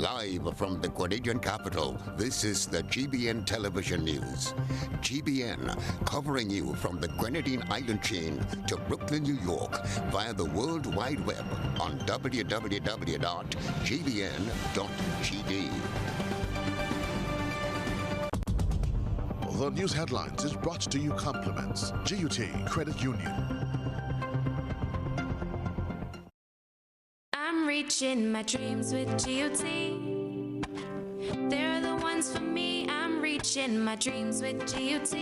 Live from the Canadian capital, this is the GBN television news. GBN, covering you from the Grenadine Island chain to Brooklyn, New York, via the World Wide Web on www.gbn.gd. The news headlines is brought to you compliments GUT Credit Union. I'm reaching my dreams with GUT. They're the ones for me. I'm reaching my dreams with GUT.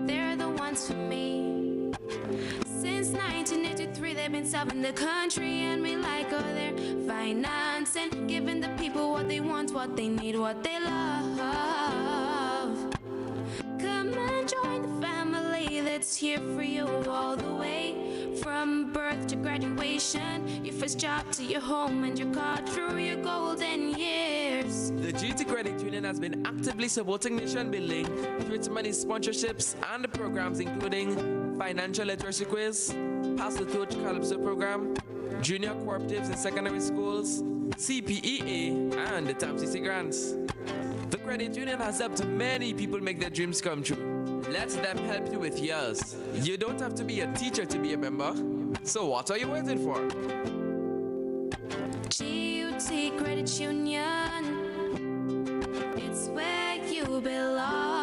They're the ones for me. Since 1983, they've been serving the country, and we like all their financing, giving the people what they want, what they need, what they love. Come and join the family that's here for you all the way, from birth to graduation, your first job to your home and your car through your golden years. The GT Credit Union has been actively supporting nation building through its many sponsorships and programs, including financial literacy quiz, Pass the Torch Calypso program, junior cooperatives in secondary schools, CPEA, and the TAMCC grants. The credit union has helped many people make their dreams come true. Let them help you with yours. You don't have to be a teacher to be a member. So what are you waiting for? GUT Credit Union, it's where you belong.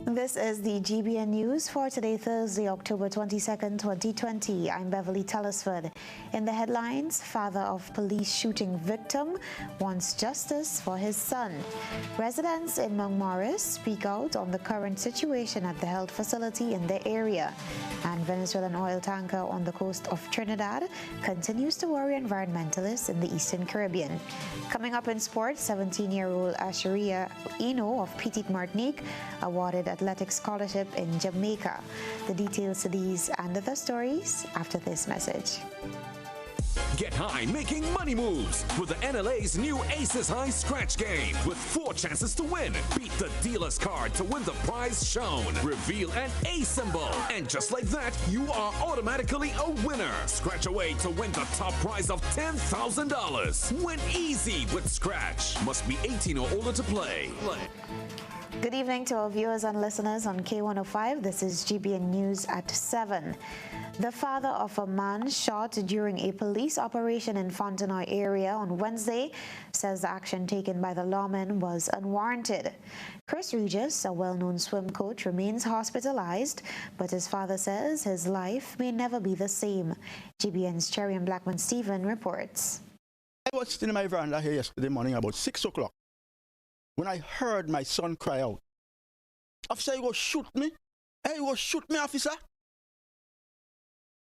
This is the GBN News for today, Thursday, October 22nd, 2020. I'm Beverly Telesford. In the headlines, father of police shooting victim wants justice for his son. Residents in Mount Morris speak out on the current situation at the health facility in their area. And Venezuelan oil tanker on the coast of Trinidad continues to worry environmentalists in the Eastern Caribbean. Coming up in sports, 17-year-old Asheria Eno of Petite Martinique awarded athletic scholarship in Jamaica. The details to these and other stories after this message. Get high making money moves with the NLA's new Aces High Scratch game with 4 chances to win. Beat the dealer's card to win the prize shown. Reveal an A symbol. And just like that, you are automatically a winner. Scratch away to win the top prize of $10,000. Win easy with Scratch. Must be 18 or older to play. Good evening to our viewers and listeners on K105. This is GBN News at 7. The father of a man shot during a police operation in Fontenoy area on Wednesday says the action taken by the lawman was unwarranted. Chris Regis, a well-known swim coach, remains hospitalized, but his father says his life may never be the same. GBN's Cherry and Blackman Stephen reports. I was sitting in my veranda here yesterday morning about 6 o'clock when I heard my son cry out. Officer, you go shoot me? Hey, you go shoot me, officer?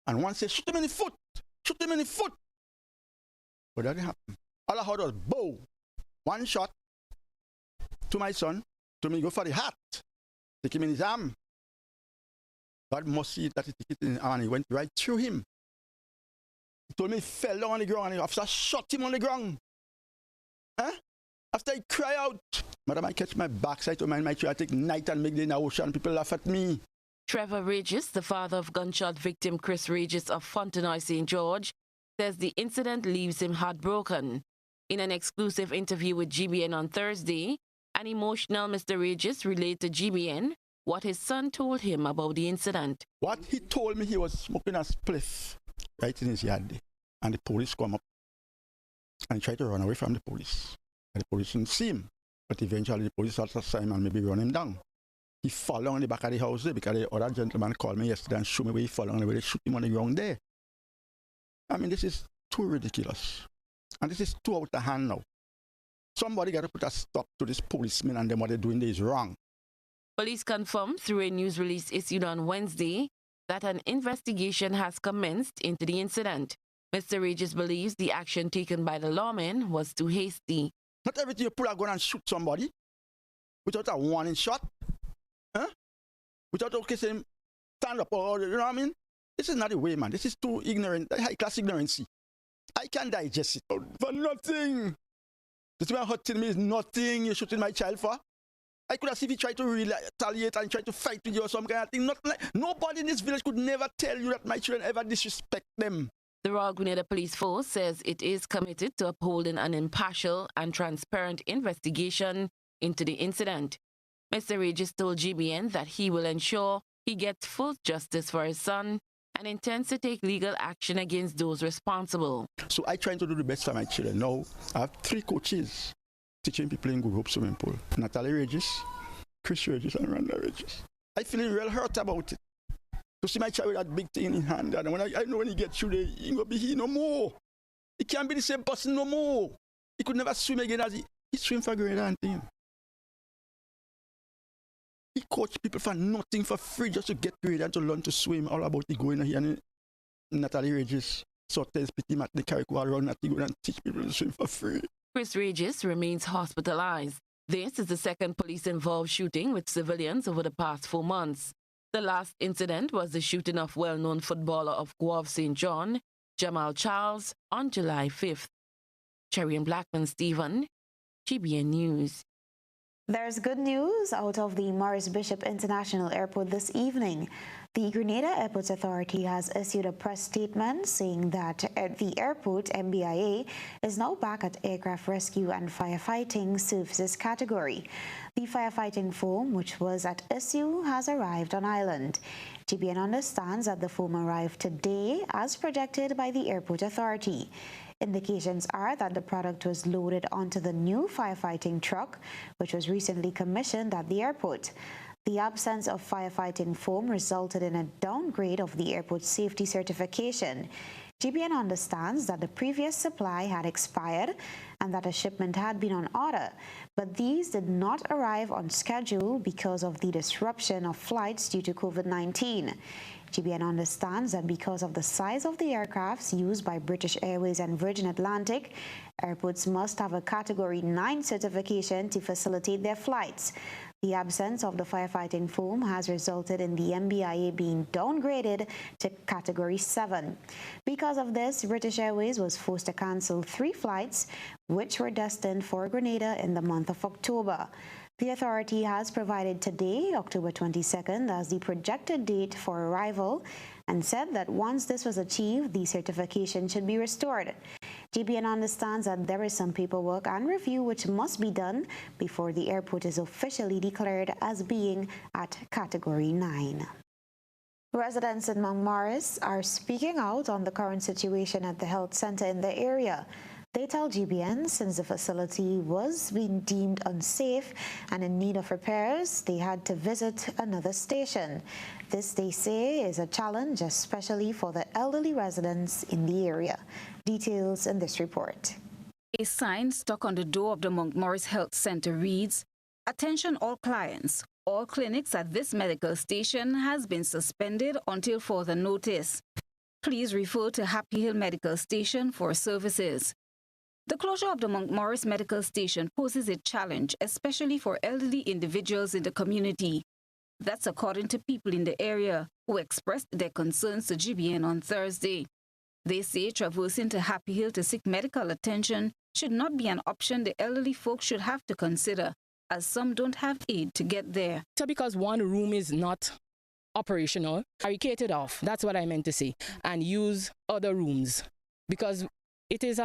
And one said, shoot him in the foot. Shoot him in the foot. But that didn't happen. All I heard was, bow. One shot to my son. To me, go for the hat. Take him in his arm. God must see that he took it in his arm and he went right through him. He told me he fell down on the ground and the officer shot him on the ground. Huh? After he cried out, Madam, I catch my backside to mind my tree. I take night and make day in the ocean. People laugh at me. Trevor Regis, the father of gunshot victim Chris Regis of Fontenoy, St. George, says the incident leaves him heartbroken. In an exclusive interview with GBN on Thursday, an emotional Mr. Regis relayed to GBN what his son told him about the incident. What he told me, he was smoking a spliff right in his yard, and the police come up and tried to run away from the police. And the police didn't see him, but eventually the police also saw him and maybe run him down. He fell down in the back of the house there because the other gentleman called me yesterday and showed me where he fell down and where they shoot him on the ground there. I mean, this is too ridiculous. And this is too out of hand now. Somebody got to put a stop to this policeman, and then what they're doing there is wrong. Police confirmed through a news release issued on Wednesday that an investigation has commenced into the incident. Mr. Regis believes the action taken by the lawman was too hasty. Not everything you pull a gun and shoot somebody without a warning shot. Huh? Without okay saying stand up or you know what I mean? This is not the way, man. This is too ignorant, high class ignorancy. I can't digest it for nothing. This man hurting me is nothing you're shooting my child for. I could have seen if he tried to retaliate and try to fight with you or some kind of thing. Nothing like, nobody in this village could never tell you that my children ever disrespect them. The Royal Grenada Police Force says it is committed to upholding an impartial and transparent investigation into the incident. Mr. Regis told GBN that he will ensure he gets full justice for his son and intends to take legal action against those responsible. So I try to do the best for my children. Now, I have 3 coaches teaching people in group swimming pool. Natalie Regis, Chris Regis, and Randa Regis. I feel real hurt about it. To see my child with that big thing in his hand, and when I know when he gets through there, he ain't gonna be here no more. He can't be the same person no more. He could never swim again as he swim for Grenada and thing. He coach people for nothing, for free, just to get Grenada and to learn to swim. All about he going here and Natalie Regis, Sortes, Petit Mat, the carry around that he go and teach people to swim for free. Chris Regis remains hospitalized. This is the second police-involved shooting with civilians over the past 4 months. The last incident was the shooting of well-known footballer of Guave St. John, Jamal Charles, on July 5th. Cherry and Blackman Stephen, GBN News. There's good news out of the Morris Bishop International Airport this evening. The Grenada Airports Authority has issued a press statement saying that at the airport, MBIA is now back at aircraft rescue and firefighting services category. The firefighting foam, which was at issue, has arrived on island. GBN understands that the foam arrived today as projected by the Airport Authority. Indications are that the product was loaded onto the new firefighting truck, which was recently commissioned at the airport. The absence of firefighting foam resulted in a downgrade of the airport's safety certification. GBN understands that the previous supply had expired and that a shipment had been on order, but these did not arrive on schedule because of the disruption of flights due to COVID-19. GBN understands that because of the size of the aircrafts used by British Airways and Virgin Atlantic, airports must have a Category 9 certification to facilitate their flights. The absence of the firefighting foam has resulted in the MBIA being downgraded to Category 7. Because of this, British Airways was forced to cancel 3 flights, which were destined for Grenada in the month of October. The authority has provided today, October 22nd, as the projected date for arrival and said that once this was achieved, the certification should be restored. GBN understands that there is some paperwork and review which must be done before the airport is officially declared as being at Category 9. Residents in Mount Morris are speaking out on the current situation at the health center in the area. They tell GBN since the facility was being deemed unsafe and in need of repairs, they had to visit another station. This, they say, is a challenge, especially for the elderly residents in the area. Details in this report. A sign stuck on the door of the Mount Morris Health Center reads, "Attention all clients. All clinics at this medical station has been suspended until further notice. Please refer to Happy Hill Medical Station for services." The closure of the Mount Morris Medical Station poses a challenge, especially for elderly individuals in the community. That's according to people in the area who expressed their concerns to GBN on Thursday. They say traversing to Happy Hill to seek medical attention should not be an option the elderly folks should have to consider, as some don't have aid to get there. So because one room is not operational, barricade it off, that's what I meant to say, and use other rooms, because it is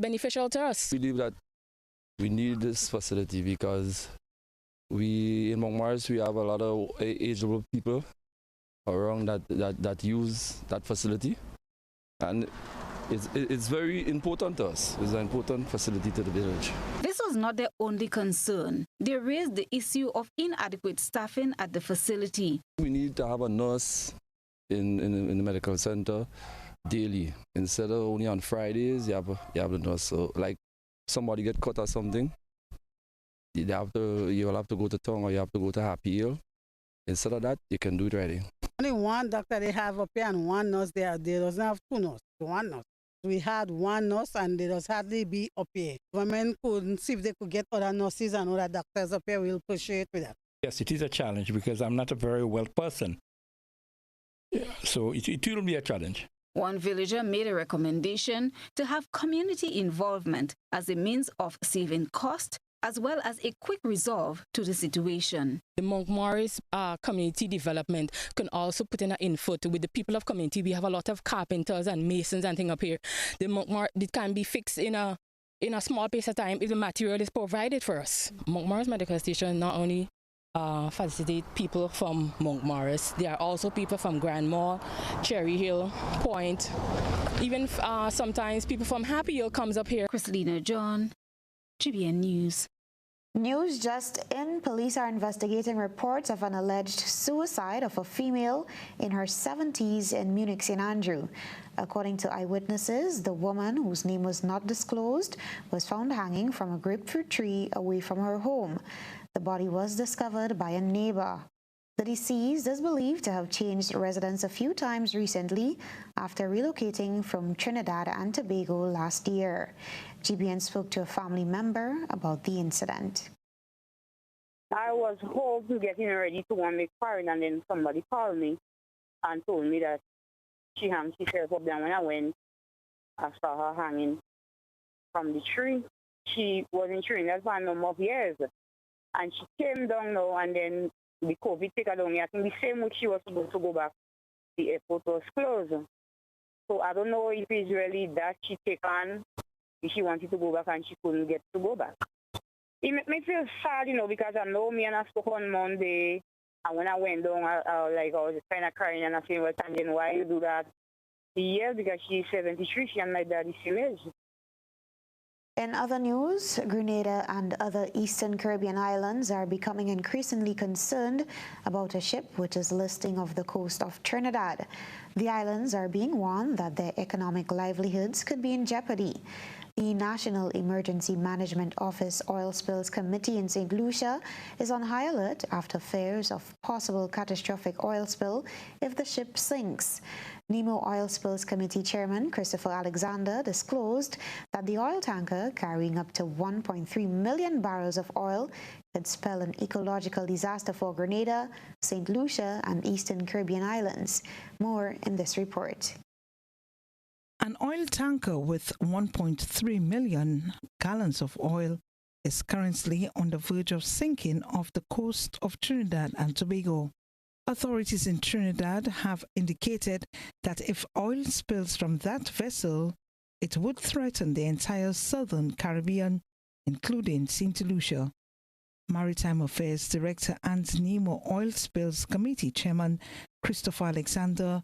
beneficial to us. We believe that we need this facility because in Mount Morris we have a lot of aged people around that use that facility, and it's very important to us. It's an important facility to the village. This was not their only concern. They raised the issue of inadequate staffing at the facility. We need to have a nurse in the medical center daily. Instead of only on Fridays, you have the nurse. So like somebody get cut or something, you will have to go to town or you have to go to Happy Hill. Instead of that, you can do it ready. Only one doctor they have up here and one nurse there. They doesn't have 2 nurses, 1 nurse. We had 1 nurse and they does hardly be up here. Government couldn't see if they could get other nurses and other doctors up here. We'll pursue it with that. Yes, it is a challenge because I'm not a very well person. Yeah, so it will be a challenge. One villager made a recommendation to have community involvement as a means of saving cost as well as a quick resolve to the situation. The Montmorris community development can also put in an input with the people of community. We have a lot of carpenters and masons and things up here. The Montmorris, it can be fixed in a small space of time if the material is provided for us. Montmorris Medical Station not only facilitate people from Montmorris, there are also people from Grand Mall, Cherry Hill, Point, even sometimes people from Happy Hill comes up here. Christelina John, GBN News. News just in, police are investigating reports of an alleged suicide of a female in her 70s in Munich, St. Andrew. According to eyewitnesses, the woman, whose name was not disclosed, was found hanging from a grapefruit tree away from her home. The body was discovered by a neighbor. The deceased is believed to have changed residence a few times recently after relocating from Trinidad and Tobago last year. GBN spoke to a family member about the incident. I was home getting ready to want to make parent, and then somebody called me and told me that she hung herself up. Then when I went, I saw her hanging from the tree. She was in Trinidad for a number of years, and she came down now, and then the COVID took her down. I think the same week she was supposed to go back, the airport was closed. So I don't know if it's really that she take on, if she wanted to go back and she couldn't get to go back. It made me feel sad, because I know me and I spoke on Monday, and when I went down, I was kind of crying, and I said, well, Tangent, why you do that? Yeah, because she's 73, she and my dad is same age. In other news, Grenada and other Eastern Caribbean islands are becoming increasingly concerned about a ship which is listing off the coast of Trinidad. The islands are being warned that their economic livelihoods could be in jeopardy. The National Emergency Management Office Oil Spills Committee in St. Lucia is on high alert after fears of possible catastrophic oil spill if the ship sinks. NEMO Oil Spills Committee Chairman Christopher Alexander disclosed that the oil tanker carrying up to 1.3 million barrels of oil could spell an ecological disaster for Grenada, St. Lucia, and Eastern Caribbean islands. More in this report. An oil tanker with 1.3 million gallons of oil is currently on the verge of sinking off the coast of Trinidad and Tobago. Authorities in Trinidad have indicated that if oil spills from that vessel, it would threaten the entire southern Caribbean, including St. Lucia. Maritime Affairs Director and NEMO Oil Spills Committee Chairman Christopher Alexander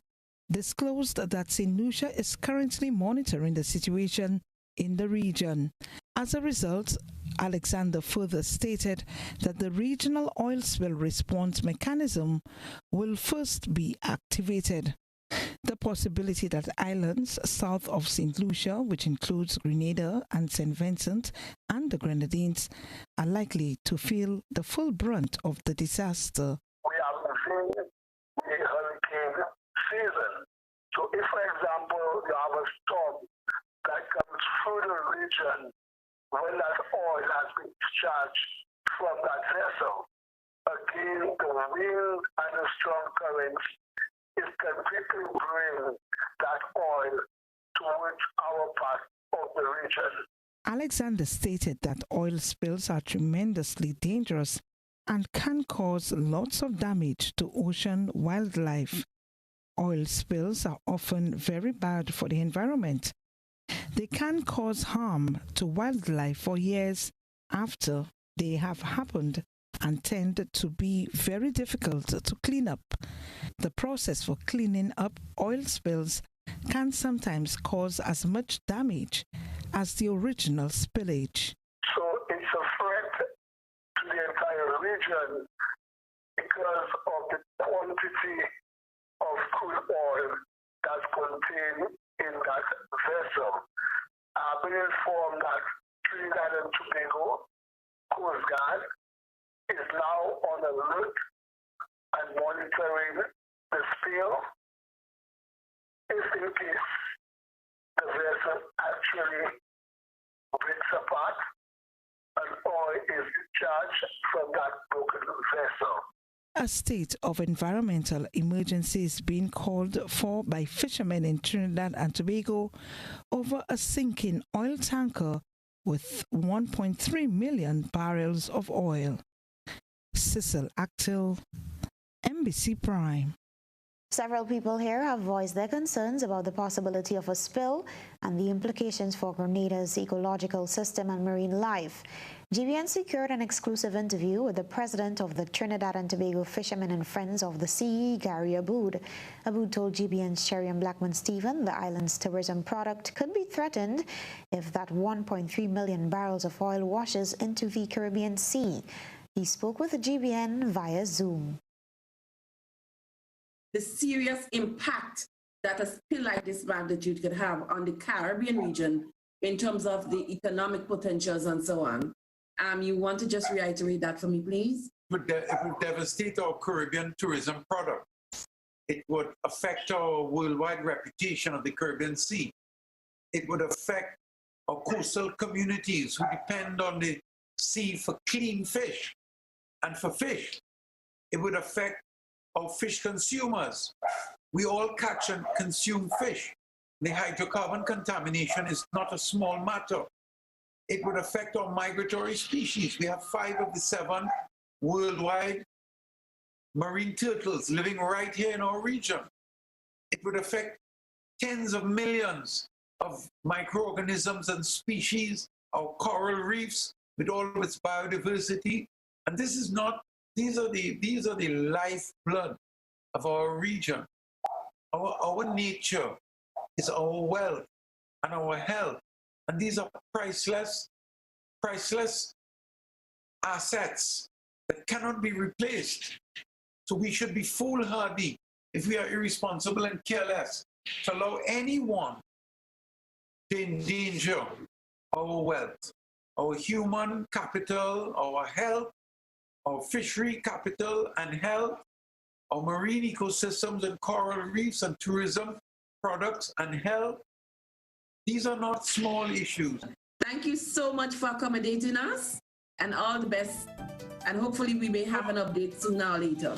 disclosed that St. Lucia is currently monitoring the situation in the region. As a result, Alexander further stated that the regional oil spill response mechanism will first be activated. The possibility that islands south of St. Lucia, which includes Grenada and St. Vincent and the Grenadines, are likely to feel the full brunt of the disaster. We are within the hurricane season. So if, for example, you have a storm that comes through the region when that oil has been discharged from that vessel, again, the wind and the strong currents, it can quickly bring that oil towards our part of the region. Alexander stated that oil spills are tremendously dangerous and can cause lots of damage to ocean wildlife. Oil spills are often very bad for the environment. They can cause harm to wildlife for years after they have happened and tend to be very difficult to clean up. The process for cleaning up oil spills can sometimes cause as much damage as the original spillage. So it's a threat to the entire region because of the quantity of crude oil that's contained in that vessel. I've been informed that Trinidad and Tobago Coast Guard is now on alert and monitoring the spill. If in case the vessel actually breaks apart and oil is discharged from that broken vessel. A state of environmental emergency is being called for by fishermen in Trinidad and Tobago over a sinking oil tanker with 1.3 million barrels of oil. Cecil Actil, NBC Prime. Several people here have voiced their concerns about the possibility of a spill and the implications for Grenada's ecological system and marine life. GBN secured an exclusive interview with the president of the Trinidad and Tobago Fishermen and Friends of the Sea, Gary Aboud. Aboud told GBN's Cherry and Blackman Stephen the island's tourism product could be threatened if that 1.3 million barrels of oil washes into the Caribbean Sea. He spoke with the GBN via Zoom. The serious impact that a spill like this magnitude could have on the Caribbean region in terms of the economic potentials and so on. You want to just reiterate that for me, please? It would devastate our Caribbean tourism product. It would affect our worldwide reputation of the Caribbean Sea. It would affect our coastal communities who depend on the sea for clean fish and for fish. It would affect our fish consumers. We all catch and consume fish. The hydrocarbon contamination is not a small matter. It would affect our migratory species. We have 5 of the 7 worldwide marine turtles living right here in our region. It would affect tens of millions of microorganisms and species, our coral reefs with all of its biodiversity. And this is not, these are the lifeblood of our region. Our nature is our wealth and our health. And these are priceless assets that cannot be replaced. So we should be foolhardy if we are irresponsible and careless to allow anyone to endanger our wealth, our human capital, our health, our fishery capital and health, our marine ecosystems and coral reefs and tourism products and health. These are not small issues. Thank you so much for accommodating us, and all the best. And hopefully we may have an update sooner or later.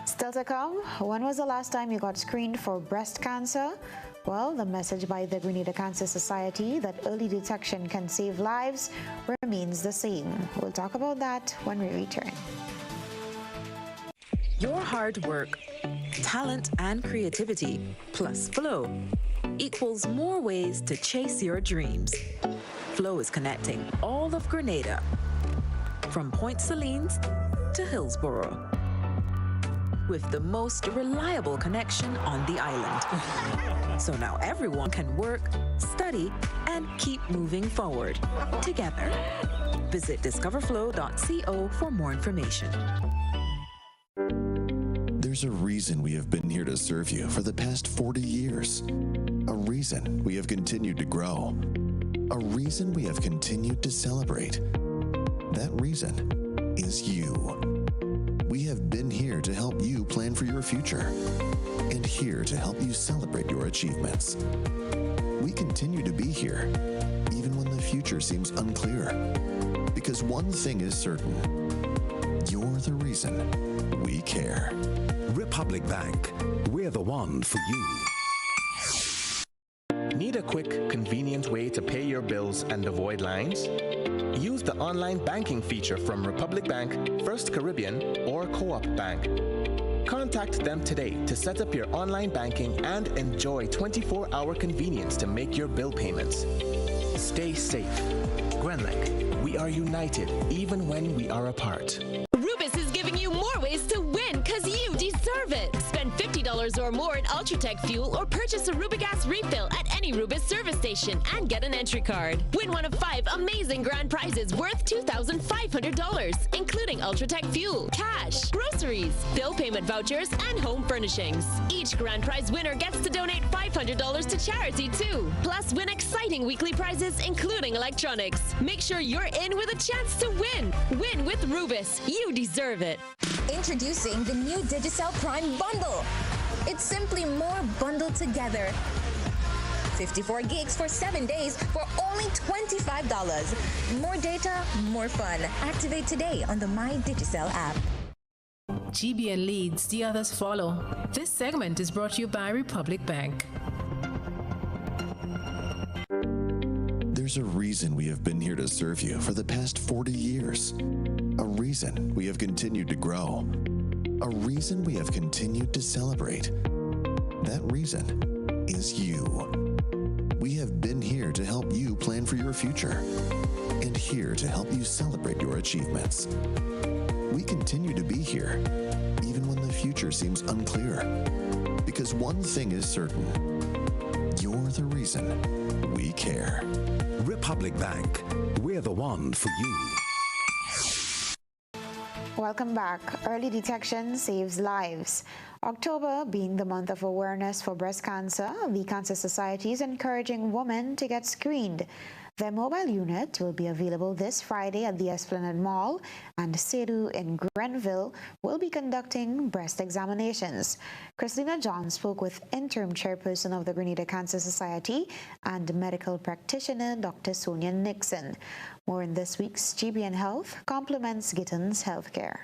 Still to come, when was the last time you got screened for breast cancer? Well, the message by the Grenada Cancer Society that early detection can save lives remains the same. We'll talk about that when we return. Your hard work, talent, and creativity, plus flow, equals more ways to chase your dreams. Flow is connecting all of Grenada, from Point Salines to Hillsborough, with the most reliable connection on the island. So now everyone can work, study, and keep moving forward together. Visit discoverflow.co for more information. There's a reason we have been here to serve you for the past 40 years. A reason we have continued to grow. A reason we have continued to celebrate. That reason is you. We have been here to help you plan for your future and here to help you celebrate your achievements. We continue to be here even when the future seems unclear, because one thing is certain: you're the reason we care. Republic Bank, we're the one for you. Need a quick, convenient way to pay your bills and avoid lines? Use the online banking feature from Republic Bank, First Caribbean, or Co-op Bank. Contact them today to set up your online banking and enjoy 24-hour convenience to make your bill payments. Stay safe. Grenlec, we are united even when we are apart. Rubis is giving you more ways to win because you deserve it. Spend $50 or more in Ultratech fuel or purchase a Rubigas refill at any Rubis service station and get an entry card. Win one of 5 amazing grand prizes worth $2,500, including Ultratech fuel, cash, groceries, bill payment vouchers, and home furnishings. Each grand prize winner gets to donate $500 to charity too. Plus, win exciting weekly prizes, including electronics. Make sure you're in with a chance to win. Win with Rubis. You deserve it. Introducing the new Digicel Prime Bundle. It's simply more bundled together. 54 gigs for 7 days for only $25. More data, more fun. Activate today on the My Digicel app. GBN leads, the others follow. This segment is brought to you by Republic Bank. There's There's a reason we have been here to serve you for the past 40 years. A reason we have continued to grow. A reason we have continued to celebrate. That reason is you. We have been here to help you plan for your future and here to help you celebrate your achievements. We continue to be here, even when the future seems unclear. Because one thing is certain, you're the reason we care. Republic Bank, we're the one for you. Welcome back. Early detection saves lives. October being the month of awareness for breast cancer, the Cancer Society is encouraging women to get screened. Their mobile unit will be available this Friday at the Esplanade Mall, and Sedu in Grenville will be conducting breast examinations. Christina John spoke with interim chairperson of the Grenada Cancer Society and medical practitioner Dr. Sonia Nixon. More in this week's GBN Health complements Gittins Healthcare.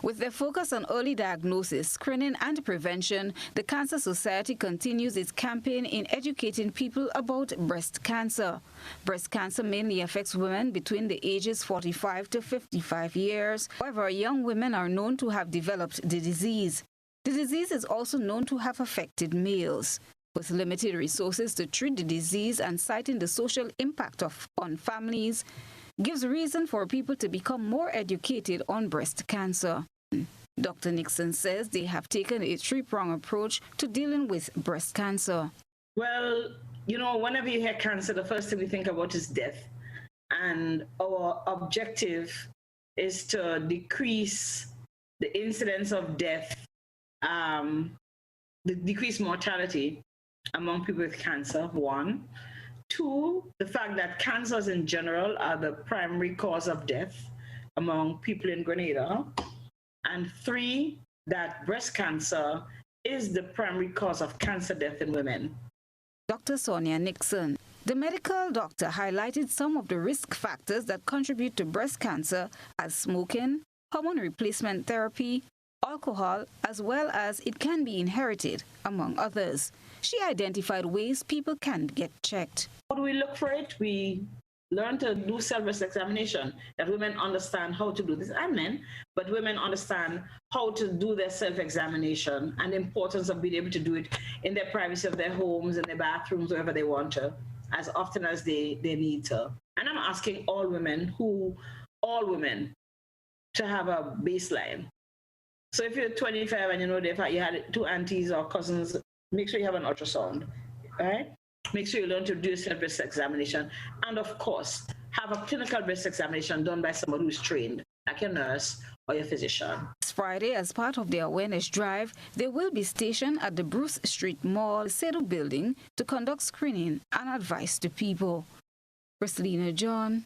With their focus on early diagnosis, screening and prevention, the Cancer Society continues its campaign in educating people about breast cancer. Breast cancer mainly affects women between the ages 45 to 55 years. However, young women are known to have developed the disease. The disease is also known to have affected males. With limited resources to treat the disease and citing the social impact on families, gives reason for people to become more educated on breast cancer. Dr. Nixon says they have taken a three-pronged approach to dealing with breast cancer. Well, you know, whenever you hear cancer, the first thing we think about is death. And our objective is to decrease the incidence of death, decrease mortality among people with cancer, one. Two, the fact that cancers in general are the primary cause of death among people in Grenada. And three, that breast cancer is the primary cause of cancer death in women. Dr. Sonia Nixon. The medical doctor highlighted some of the risk factors that contribute to breast cancer as smoking, hormone replacement therapy, alcohol, as well as it can be inherited, among others. She identified ways people can get checked. How do we look for it? We learn to do self-breast examination, that women understand how to do this, and men, but women understand how to do their self-examination and the importance of being able to do it in their privacy of their homes, in their bathrooms, wherever they want to, as often as they need to. And I'm asking all women to have a baseline. So if you're 25 and you know you had two aunties or cousins, make sure you have an ultrasound, right? Make sure you learn to do a self-breast examination. And of course, have a clinical breast examination done by someone who's trained, like a nurse or your physician. This Friday, as part of the awareness drive, they will be stationed at the Bruce Street Mall Sedu building to conduct screening and advice to people. Christina John,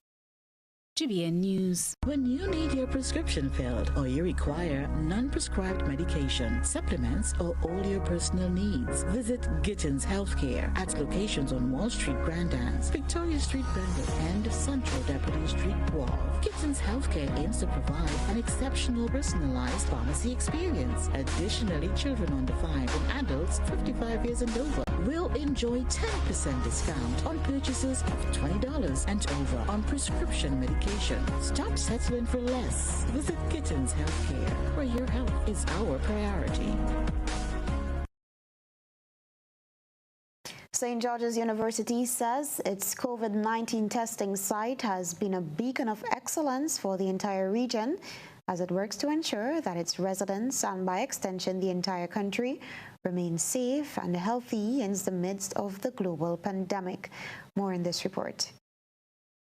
GBN News. When you need your prescription filled or you require non-prescribed medication, supplements, or all your personal needs, visit Gittins Healthcare at locations on Wall Street, Grandans, Victoria Street, Brentwood, and Central Deputy Street, Wall. Gittins Healthcare aims to provide an exceptional personalized pharmacy experience. Additionally, children under 5 and adults 55 years and over will enjoy 10% discount on purchases of $20 and over on prescription medication. Stop settling for less. Visit Gittins Healthcare, where your health is our priority. St. George's University says its COVID-19 testing site has been a beacon of excellence for the entire region as it works to ensure that its residents, and by extension the entire country, remain safe and healthy in the midst of the global pandemic. More in this report.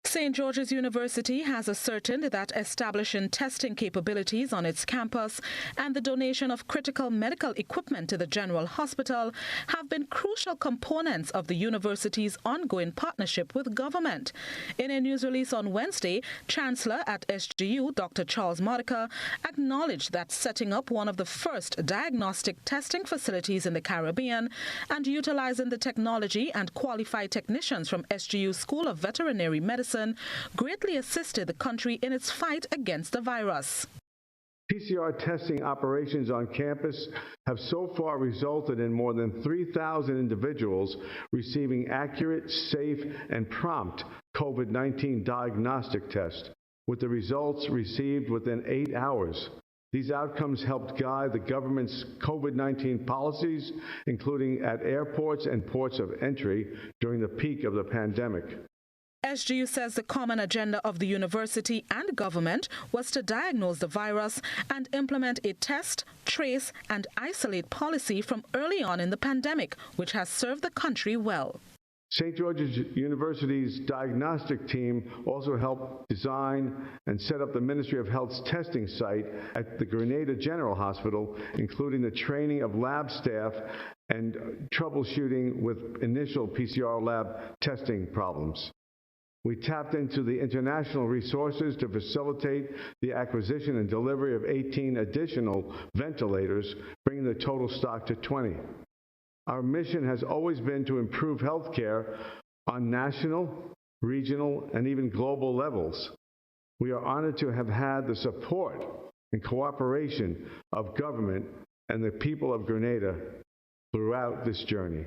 St. George's University has ascertained that establishing testing capabilities on its campus and the donation of critical medical equipment to the General Hospital have been crucial components of the university's ongoing partnership with government. In a news release on Wednesday, Chancellor at SGU, Dr. Charles Modica, acknowledged that setting up one of the first diagnostic testing facilities in the Caribbean and utilizing the technology and qualified technicians from SGU School of Veterinary Medicine greatly assisted the country in its fight against the virus. PCR testing operations on campus have so far resulted in more than 3,000 individuals receiving accurate, safe, and prompt COVID-19 diagnostic tests, with the results received within 8 hours. These outcomes helped guide the government's COVID-19 policies, including at airports and ports of entry during the peak of the pandemic. SGU says the common agenda of the university and government was to diagnose the virus and implement a test, trace, and isolate policy from early on in the pandemic, which has served the country well. St. George's University's diagnostic team also helped design and set up the Ministry of Health's testing site at the Grenada General Hospital, including the training of lab staff and troubleshooting with initial PCR lab testing problems. We tapped into the international resources to facilitate the acquisition and delivery of 18 additional ventilators, bringing the total stock to 20. Our mission has always been to improve health care on national, regional, and even global levels. We are honored to have had the support and cooperation of government and the people of Grenada throughout this journey.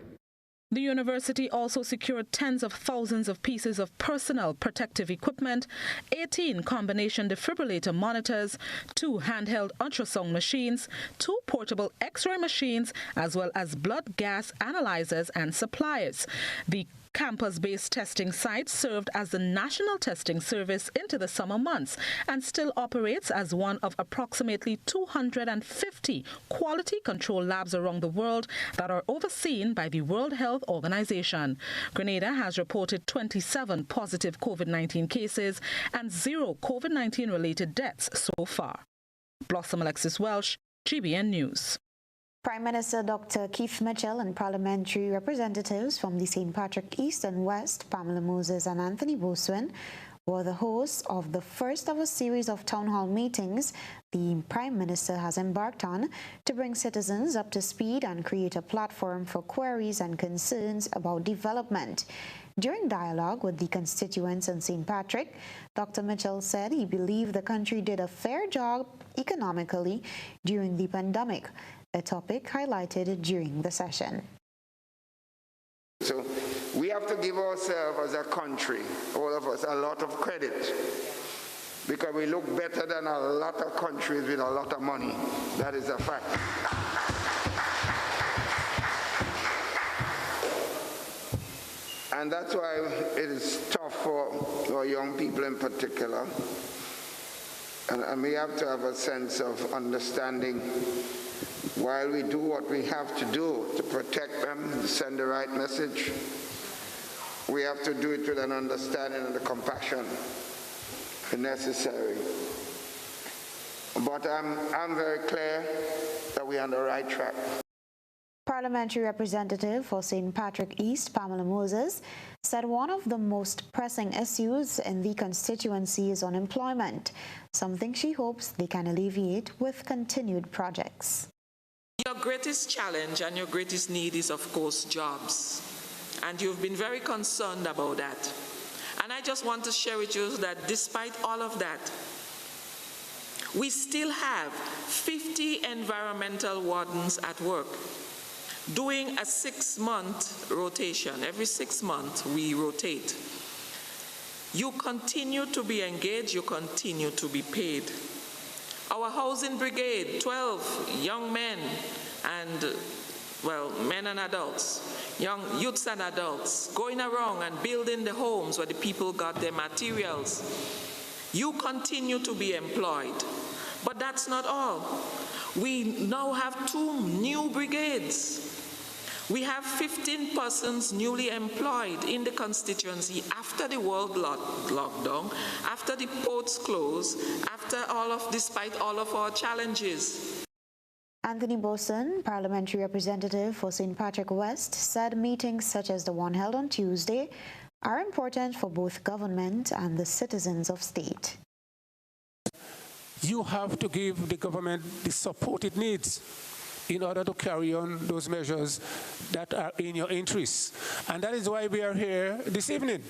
The university also secured tens of thousands of pieces of personal protective equipment, 18 combination defibrillator monitors, 2 handheld ultrasound machines, 2 portable X-ray machines, as well as blood gas analyzers and supplies. The campus-based testing site served as the national testing service into the summer months and still operates as one of approximately 250 quality control labs around the world that are overseen by the World Health Organization. Grenada has reported 27 positive COVID-19 cases and 0 COVID-19 related deaths so far. Blossom Alexis Welsh, GBN News. Prime Minister Dr. Keith Mitchell and parliamentary representatives from the St. Patrick East and West, Pamela Moses and Anthony Boswin, were the hosts of the first of a series of town hall meetings the Prime Minister has embarked on to bring citizens up to speed and create a platform for queries and concerns about development. During dialogue with the constituents in St. Patrick, Dr. Mitchell said he believed the country did a fair job economically during the pandemic, a topic highlighted during the session. So we have to give ourselves as a country, all of us, a lot of credit, because we look better than a lot of countries with a lot of money. That is a fact. And that's why it is tough for our young people in particular. And we have to have a sense of understanding while we do what we have to do to protect them, to send the right message. We have to do it with an understanding and a compassion if necessary. But I'm very clear that we're on the right track. Parliamentary representative for St. Patrick East, Pamela Moses, said one of the most pressing issues in the constituency is unemployment, something she hopes they can alleviate with continued projects. Your greatest challenge and your greatest need is, of course, jobs. And you've been very concerned about that. And I just want to share with you that despite all of that, we still have 50 environmental wardens at work doing a 6-month rotation. Every 6 months we rotate. You continue to be engaged, you continue to be paid. Our housing brigade, 12 young men and, well, men and adults, young youths and adults, going around and building the homes where the people got their materials. You continue to be employed. But that's not all. We now have 2 new brigades. We have 15 persons newly employed in the constituency after the world lockdown, after the ports closed, despite all of our challenges. Anthony Boswin, parliamentary representative for St. Patrick West, said meetings such as the one held on Tuesday are important for both government and the citizens of state. You have to give the government the support it needs in order to carry on those measures that are in your interests. And that is why we are here this evening.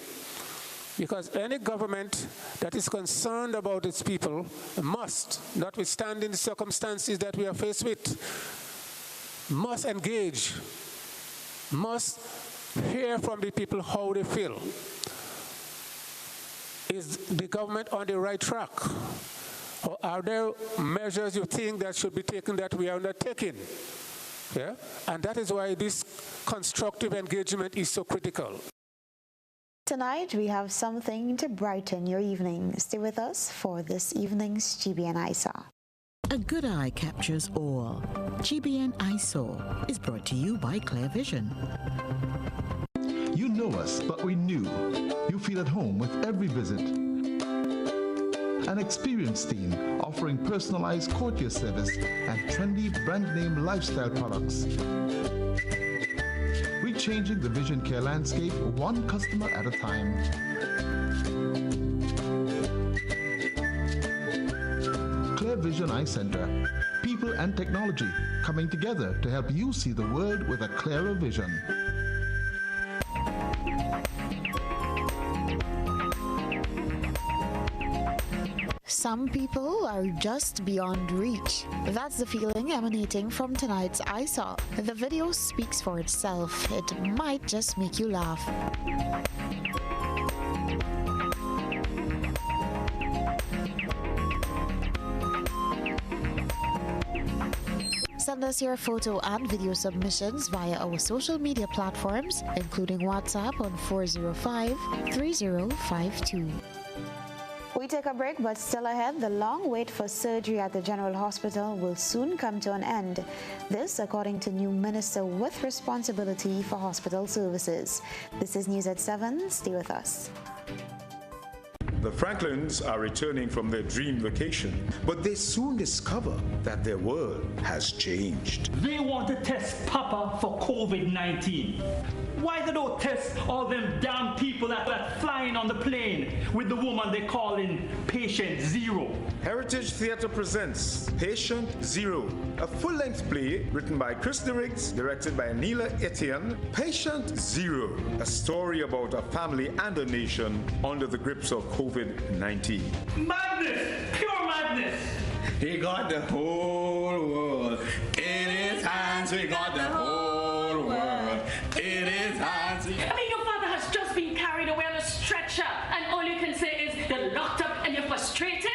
Because any government that is concerned about its people must, notwithstanding the circumstances that we are faced with, must engage, must hear from the people how they feel. Is the government on the right track? Or are there measures you think that should be taken that we are not taking? Yeah? And that is why this constructive engagement is so critical. Tonight, we have something to brighten your evening. Stay with us for this evening's GBN ISA. A good eye captures all. GBN ISA is brought to you by Clear Vision. You know us, but we knew. You feel at home with every visit. An experienced team offering personalized courtier service and trendy brand name lifestyle products. Changing the vision care landscape one customer at a time. Clear Vision Eye Center. People and technology coming together to help you see the world with a clearer vision. Some people are just beyond reach. That's the feeling emanating from tonight's ISA. The video speaks for itself. It might just make you laugh. Send us your photo and video submissions via our social media platforms, including WhatsApp on 405-3052. We take a break, but still ahead, the long wait for surgery at the General Hospital will soon come to an end. This, according to new minister with responsibility for hospital services. This is News at 7. Stay with us. The Franklins are returning from their dream vacation, but they soon discover that their world has changed. They want to test Papa for COVID-19. Why they don't test all them damn people that are flying on the plane with the woman they call in Patient Zero? Heritage Theatre presents Patient Zero, a full-length play written by Chris DeRiggs, directed by Neela Etienne. Patient Zero, a story about a family and a nation under the grips of COVID-19. Madness! Pure madness! He got the whole world in his hands. We got the whole world in his hands. I mean, your father has just been carried away on a stretcher, and all you can say is you're locked up and you're frustrated?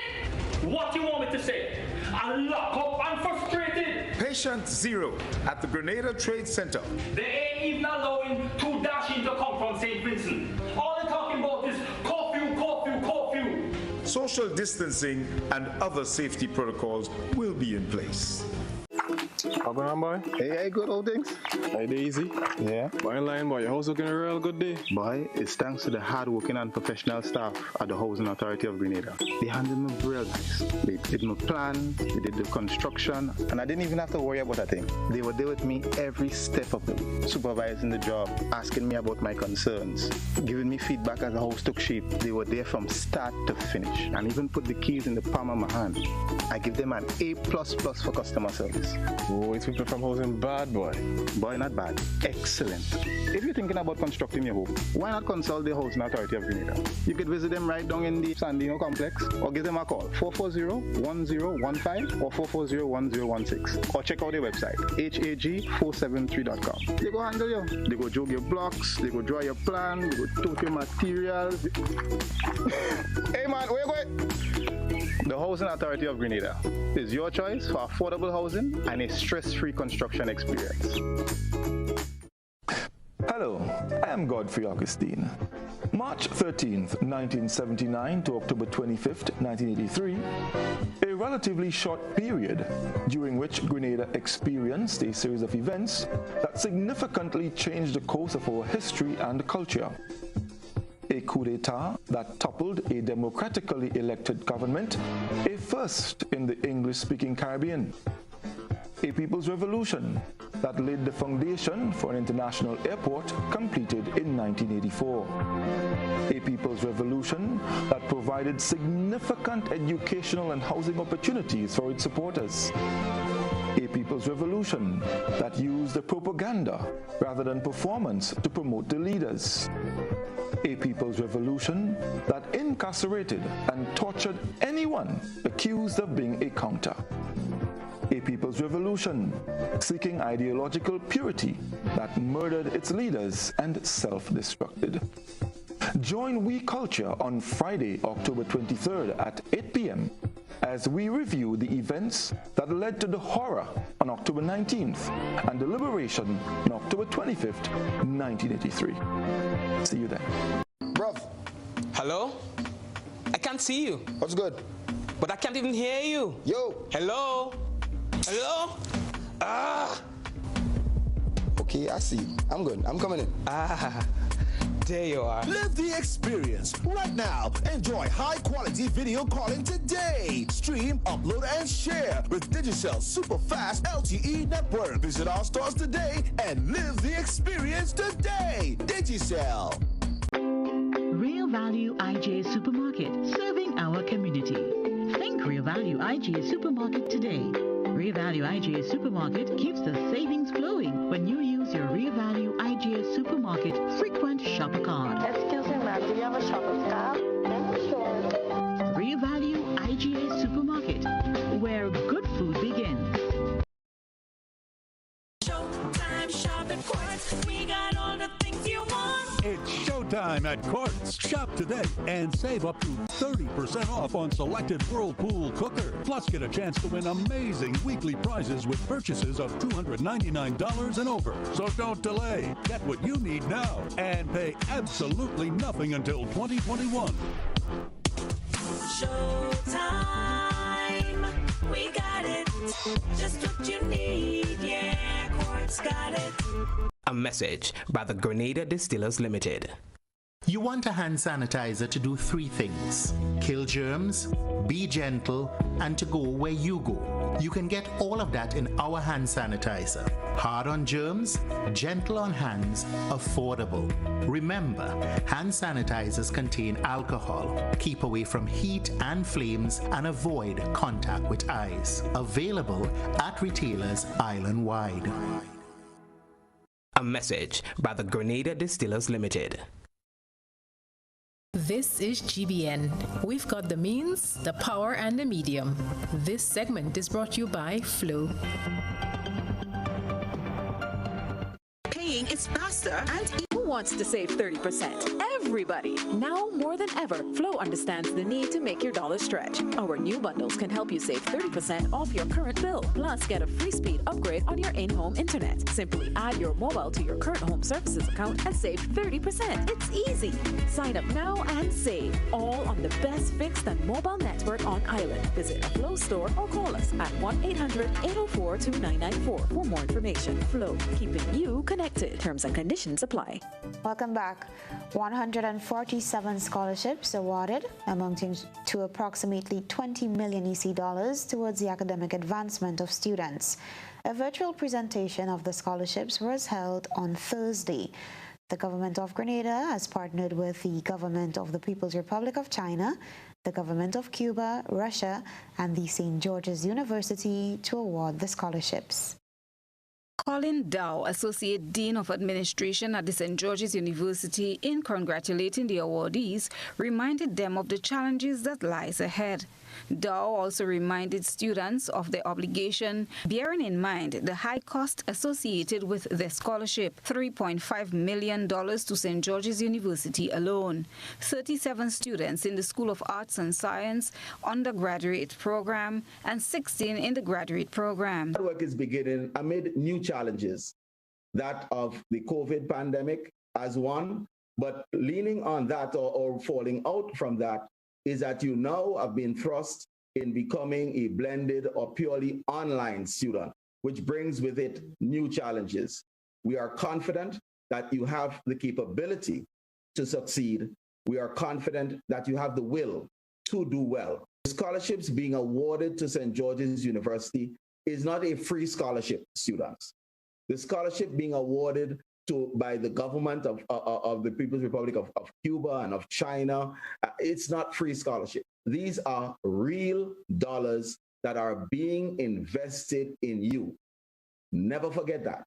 What do you want me to say? I'm locked up, I'm frustrated. Patient Zero at the Grenada Trade Center. They ain't even allowing 2 Dashing to come from St. Vincent. All they're talking about is curfew, curfew, curfew. Social distancing and other safety protocols will be in place. How going on, boy? Hey, good old things. Hey, easy. Yeah. Boy, in line, boy. Your house looking a real good day. Boy, it's thanks to the hard-working and professional staff at the Housing Authority of Grenada. They handled me real nice. They did my plan, they did the construction, and I didn't even have to worry about a thing. They were there with me every step of it, supervising the job, asking me about my concerns, giving me feedback as the house took shape. They were there from start to finish, and even put the keys in the palm of my hand. I give them an A++ for customer service. Oh, it's people from housing bad, boy. Boy, not bad. Excellent. If you're thinking about constructing your home, why not consult the Housing Authority of Grenada? You could visit them right down in the Sandino complex, or give them a call, 440-1015 or 440-1016. Or check out their website, hag473.com. They go handle you. They go jog your blocks, they go draw your plan, they go tote your materials. Hey man, where you going? The Housing Authority of Grenada is your choice for affordable housing and a stress-free construction experience. Hello, I am Godfrey Augustine. March 13th, 1979 to October 25th, 1983, a relatively short period during which Grenada experienced a series of events that significantly changed the course of our history and culture. A coup d'etat that toppled a democratically elected government, a first in the English-speaking Caribbean. A people's revolution that laid the foundation for an international airport completed in 1984. A people's revolution that provided significant educational and housing opportunities for its supporters. A people's revolution that used the propaganda rather than performance to promote the leaders. A people's revolution that incarcerated and tortured anyone accused of being a counter. A people's revolution seeking ideological purity that murdered its leaders and self-destructed. Join We Culture on Friday, October 23rd at 8 p.m. as we review the events that led to the horror on October 19th and the liberation on October 25th, 1983. See you then. Bruv. Hello? I can't see you. What's good? But I can't even hear you. Yo. Hello? Hello? Ah. Okay, I see you. I'm good. I'm coming in. Ah. There you are. Live the experience right now. Enjoy high-quality video calling today. Stream, upload, and share with Digicel super fast LTE network. Visit our stores today and live the experience today. Digicel. Real Value IGA Supermarket, serving our community. Think Real Value IGA Supermarket today. Real Value IGA Supermarket keeps the savings flowing when you use your Real Value IGA Supermarket frequent shopper card. Excuse me, ma'am, do you have a shopper's card? Yeah, sure. Real Value IGA Supermarket, where good food begins. Showtime shop at Quartz. We got all the things you want. It's showtime at Quartz. Shop today and save up to 30% off on selected Whirlpool cooker. Plus, get a chance to win amazing weekly prizes with purchases of $299 and over. So don't delay. Get what you need now and pay absolutely nothing until 2021. Showtime. We got it. Just what you need. Yeah, Quartz got it. A message by the Grenada Distillers Limited. You want a hand sanitizer to do three things: kill germs, be gentle, and to go where you go. You can get all of that in our hand sanitizer. Hard on germs, gentle on hands, affordable. Remember, hand sanitizers contain alcohol. Keep away from heat and flames and avoid contact with eyes. Available at retailers island-wide. A message by the Grenada Distillers Limited. This is GBN. We've got the means, the power, and the medium. This segment is brought to you by Flow. Paying is faster and who wants to save 30%? Everybody. Now more than ever, Flow understands the need to make your dollar stretch. Our new bundles can help you save 30% off your current bill. Plus, get a free speed upgrade on your in-home internet. Simply add your mobile to your current home services account and save 30%. It's easy. Sign up now and save. All on the best fixed and mobile network on island. Visit a Flow store or call us at 1-800-804-2994 for more information. Flow, keeping you connected. Terms and conditions apply. Welcome back. 147 scholarships awarded, amounting to approximately 20 million EC dollars towards the academic advancement of students. A virtual presentation of the scholarships was held on Thursday. The government of Grenada has partnered with the government of the People's Republic of China, the government of Cuba, Russia, and the St. George's University to award the scholarships. Colin Dow, Associate Dean of Administration at the St. George's University, in congratulating the awardees, reminded them of the challenges that lies ahead. Dow also reminded students of their obligation, bearing in mind the high cost associated with their scholarship, $3.5 million to St. George's University alone. 37 students in the School of Arts and Science undergraduate program and 16 in the graduate program. Work is beginning amid new challenges, that of the COVID pandemic as one, but leaning on that or falling out from that is that you now have been thrust in becoming a blended or purely online student, which brings with it new challenges. We are confident that you have the capability to succeed. We are confident that you have the will to do well. Scholarships being awarded to St. George's University is not a free scholarship, students. The scholarship being awarded by the government of the People's Republic of Cuba and of China, it's not free scholarship. These are real dollars that are being invested in you. Never forget that.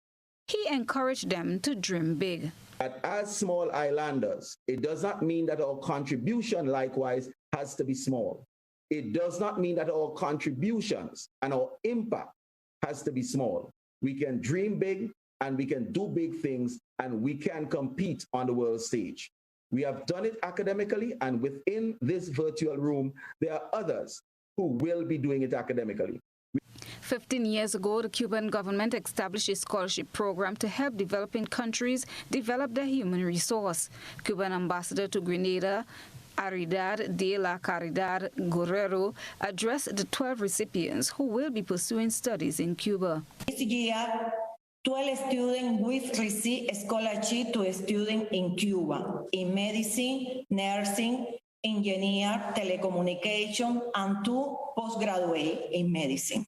He encouraged them to dream big. But as small islanders, it does not mean that our contribution likewise has to be small. It does not mean that our contributions and our impact has to be small. We can dream big and we can do big things and we can compete on the world stage. We have done it academically, and within this virtual room, there are others who will be doing it academically. 15 years ago, the Cuban government established a scholarship program to help developing countries develop their human resource. Cuban ambassador to Grenada, Aridad de la Caridad Guerrero, addressed the 12 recipients who will be pursuing studies in Cuba. This year, 12 students will receive a scholarship to student in Cuba in medicine, nursing, engineer, telecommunication, and 2 postgraduate in medicine.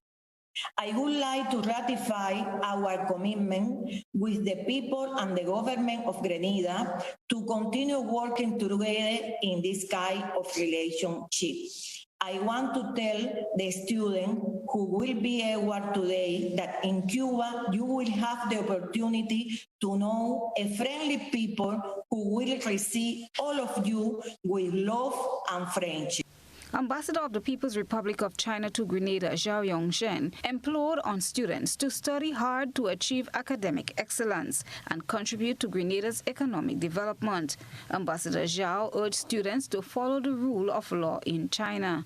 I would like to ratify our commitment with the people and the government of Grenada to continue working together in this kind of relationship. I want to tell the students who will be awarded today that in Cuba, you will have the opportunity to know a friendly people who will receive all of you with love and friendship. Ambassador of the People's Republic of China to Grenada, Zhao Yongshen, implored on students to study hard to achieve academic excellence and contribute to Grenada's economic development. Ambassador Zhao urged students to follow the rule of law in China.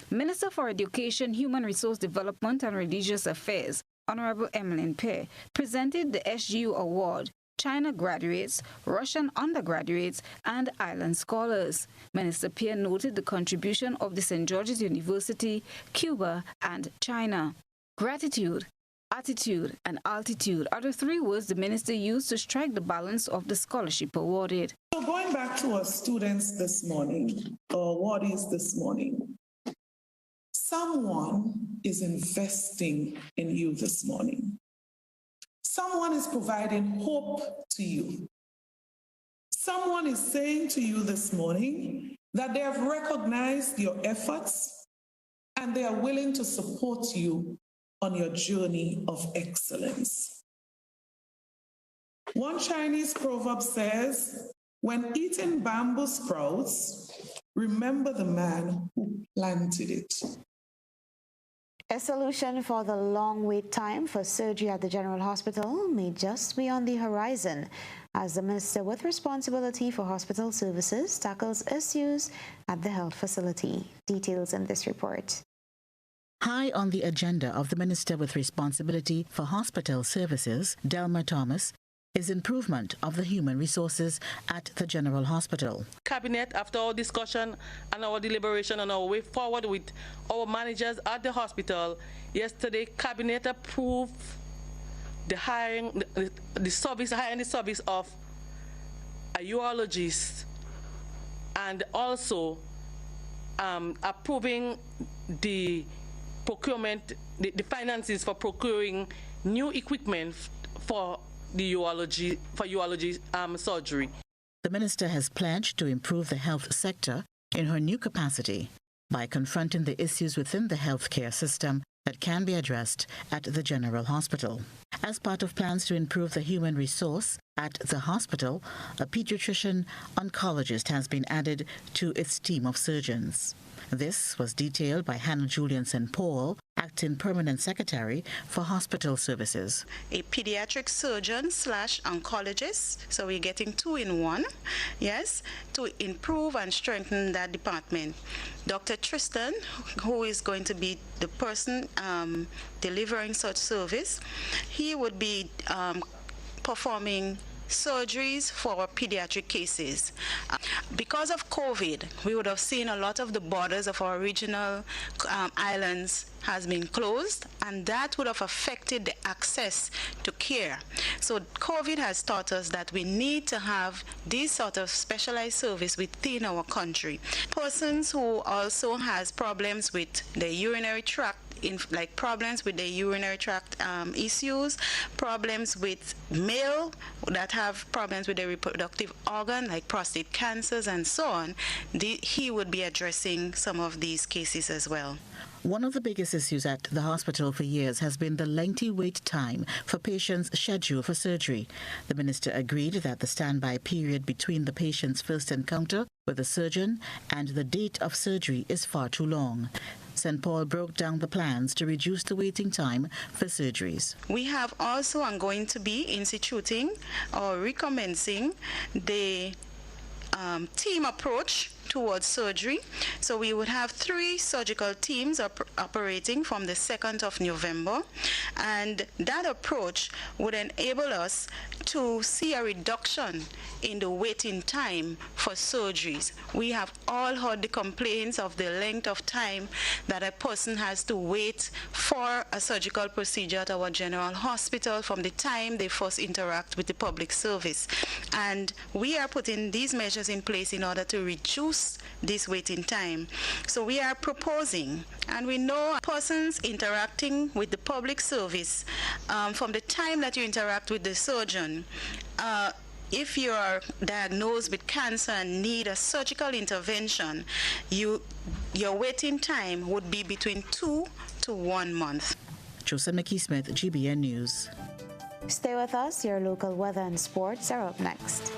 Minister for Education, Human Resource Development and Religious Affairs, Honorable Emmeline Pe, presented the SGU Award, China graduates, Russian undergraduates, and island scholars. Minister Pe noted the contribution of the St. George's University, Cuba, and China. Gratitude, attitude, and altitude are the 3 words the minister used to strike the balance of the scholarship awarded. So going back to our students this morning, or what is this morning? Someone is investing in you this morning. Someone is providing hope to you. Someone is saying to you this morning that they have recognized your efforts and they are willing to support you on your journey of excellence. One Chinese proverb says, when eating bamboo sprouts, remember the man who planted it. A solution for the long wait time for surgery at the General Hospital may just be on the horizon as the Minister with responsibility for hospital services tackles issues at the health facility. Details in this report. High on the agenda of the Minister with responsibility for hospital services, Delmer Thomas, is improvement of the human resources at the General Hospital. Cabinet, after our discussion and our deliberation on our way forward with our managers at the hospital, yesterday Cabinet approved the hiring the service of a urologist and also approving the procurement, the finances for procuring new equipment for the urology surgery. The minister has pledged to improve the health sector in her new capacity by confronting the issues within the healthcare system that can be addressed at the General Hospital. As part of plans to improve the human resource at the hospital, a pediatrician oncologist has been added to its team of surgeons. This was detailed by Hannah Julian-Paul, Acting Permanent Secretary for Hospital Services. A pediatric surgeon / oncologist, so we're getting 2 in 1, yes, to improve and strengthen that department. Dr. Tristan, who is going to be the person delivering such service, he would be performing surgeries for pediatric cases. Because of COVID, we would have seen a lot of the borders of our regional islands has been closed, and that would have affected the access to care. So COVID has taught us that we need to have these sort of specialized service within our country. Persons who also has problems with the urinary tract like problems with the urinary tract issues, problems with male that have problems with the reproductive organ, like prostate cancers and so on, he would be addressing some of these cases as well. One of the biggest issues at the hospital for years has been the lengthy wait time for patients scheduled for surgery. The minister agreed that the standby period between the patient's first encounter with the surgeon and the date of surgery is far too long. St. Paul broke down the plans to reduce the waiting time for surgeries. We have also going to be instituting or recommencing the team approach towards surgery. So we would have 3 surgical teams operating from the 2nd of November, and that approach would enable us to see a reduction in the waiting time for surgeries. We have all heard the complaints of the length of time that a person has to wait for a surgical procedure at our general hospital from the time they first interact with the public service. And we are putting these measures in place in order to reduce this waiting time. So we are proposing, and we know persons interacting with the public service, from the time that you interact with the surgeon, if you are diagnosed with cancer and need a surgical intervention, your waiting time would be between 2 to 1 month. Joseph McKee-Smith, GBN News. Stay with us. Your local weather and sports are up next.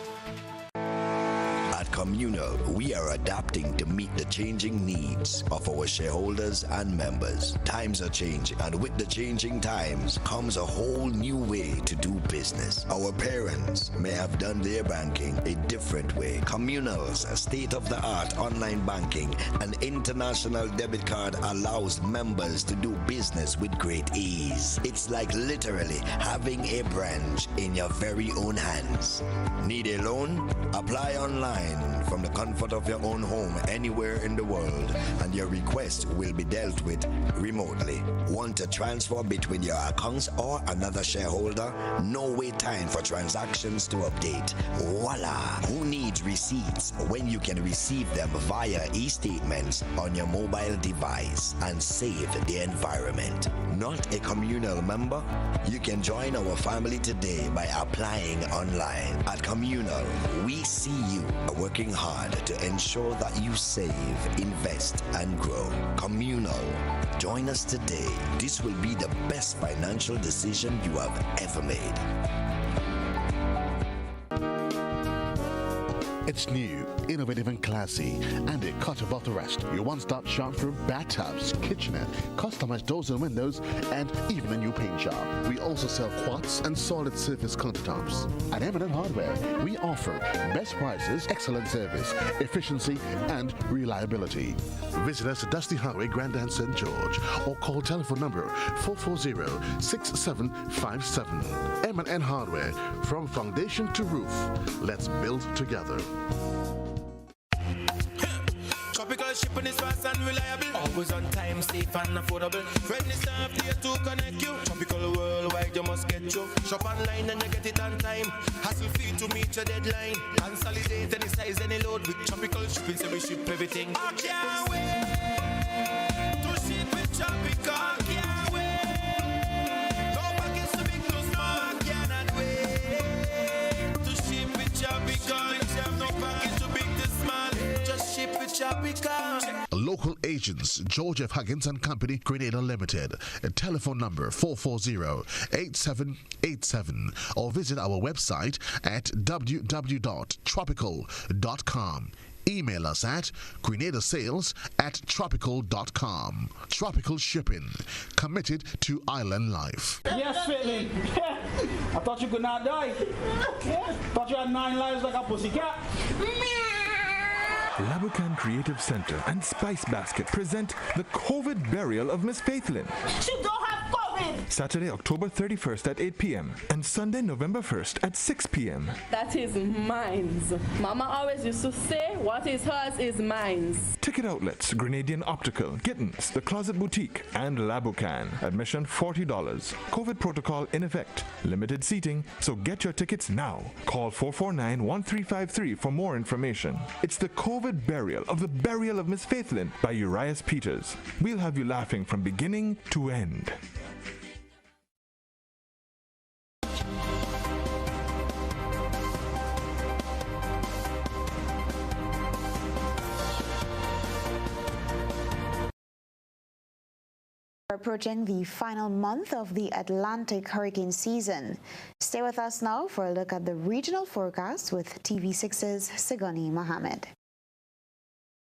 At Communal, we are adapting to meet the changing needs of our shareholders and members. Times are changing, and with the changing times comes a whole new way to do business. Our parents may have done their banking a different way. Communal's state-of-the-art online banking and international debit card allows members to do business with great ease. It's like literally having a branch in your very own hands. Need a loan? Apply online from the comfort of your own home anywhere in the world, and your request will be dealt with remotely. Want to transfer between your accounts or another shareholder? No wait time for transactions to update. Voila! Who needs receipts when you can receive them via e-statements on your mobile device and save the environment? Not a Communal member? You can join our family today by applying online. At Communal, we see you working hard to ensure that you save, invest, and grow. Communal. Join us today. This will be the best financial decision you have ever made. It's new, innovative and classy, and a cut above the rest. Your one-stop shop for bathtubs, kitchenette, customized doors and windows, and even a new paint job. We also sell quartz and solid surface countertops. At M&N Hardware, we offer best prices, excellent service, efficiency, and reliability. Visit us at Dusty Highway, Grandin, St. George, or call telephone number 440-6757. M&N Hardware, from foundation to roof. Let's build together. Tropical shipping is fast and reliable. Always on time, safe and affordable. Friendly staff here to connect you. Tropical worldwide, you must get you. Shop online and you get it on time. Hassle free to meet your deadline. Consolidate any size, any load with tropical shipping, so we ship everything. I can't wait to ship with Tropical. Can't wait. No package too big, too small. I cannot wait to ship with Tropical. No package too big, too small. Just ship with Tropical. Local agents, George F. Huggins and Company, Grenada Limited. Telephone number 440-8787, or visit our website at www.tropical.com. Email us at grenadasales@tropical.com. Tropical Shipping, committed to island life. Yes, Philly. I thought you could not die. Thought you had 9 lives like a pussycat. Labucan Creative Center and Spice Basket present the COVID burial of Miss Faithlin. She don't have COVID. COVID! Saturday, October 31st at 8 p.m. and Sunday, November 1st at 6 p.m. That is mine. Mama always used to say, what is hers is mine. Ticket outlets, Grenadian Optical, Gittins, The Closet Boutique, and Labucan. Admission $40. COVID protocol in effect. Limited seating, so get your tickets now. Call 449-1353 for more information. It's the COVID burial of the burial of Miss Faithlin by Urias Peters. We'll have you laughing from beginning to end. Approaching the final month of the Atlantic hurricane season. Stay with us now for a look at the regional forecast with TV6's Sigoni Mohammed.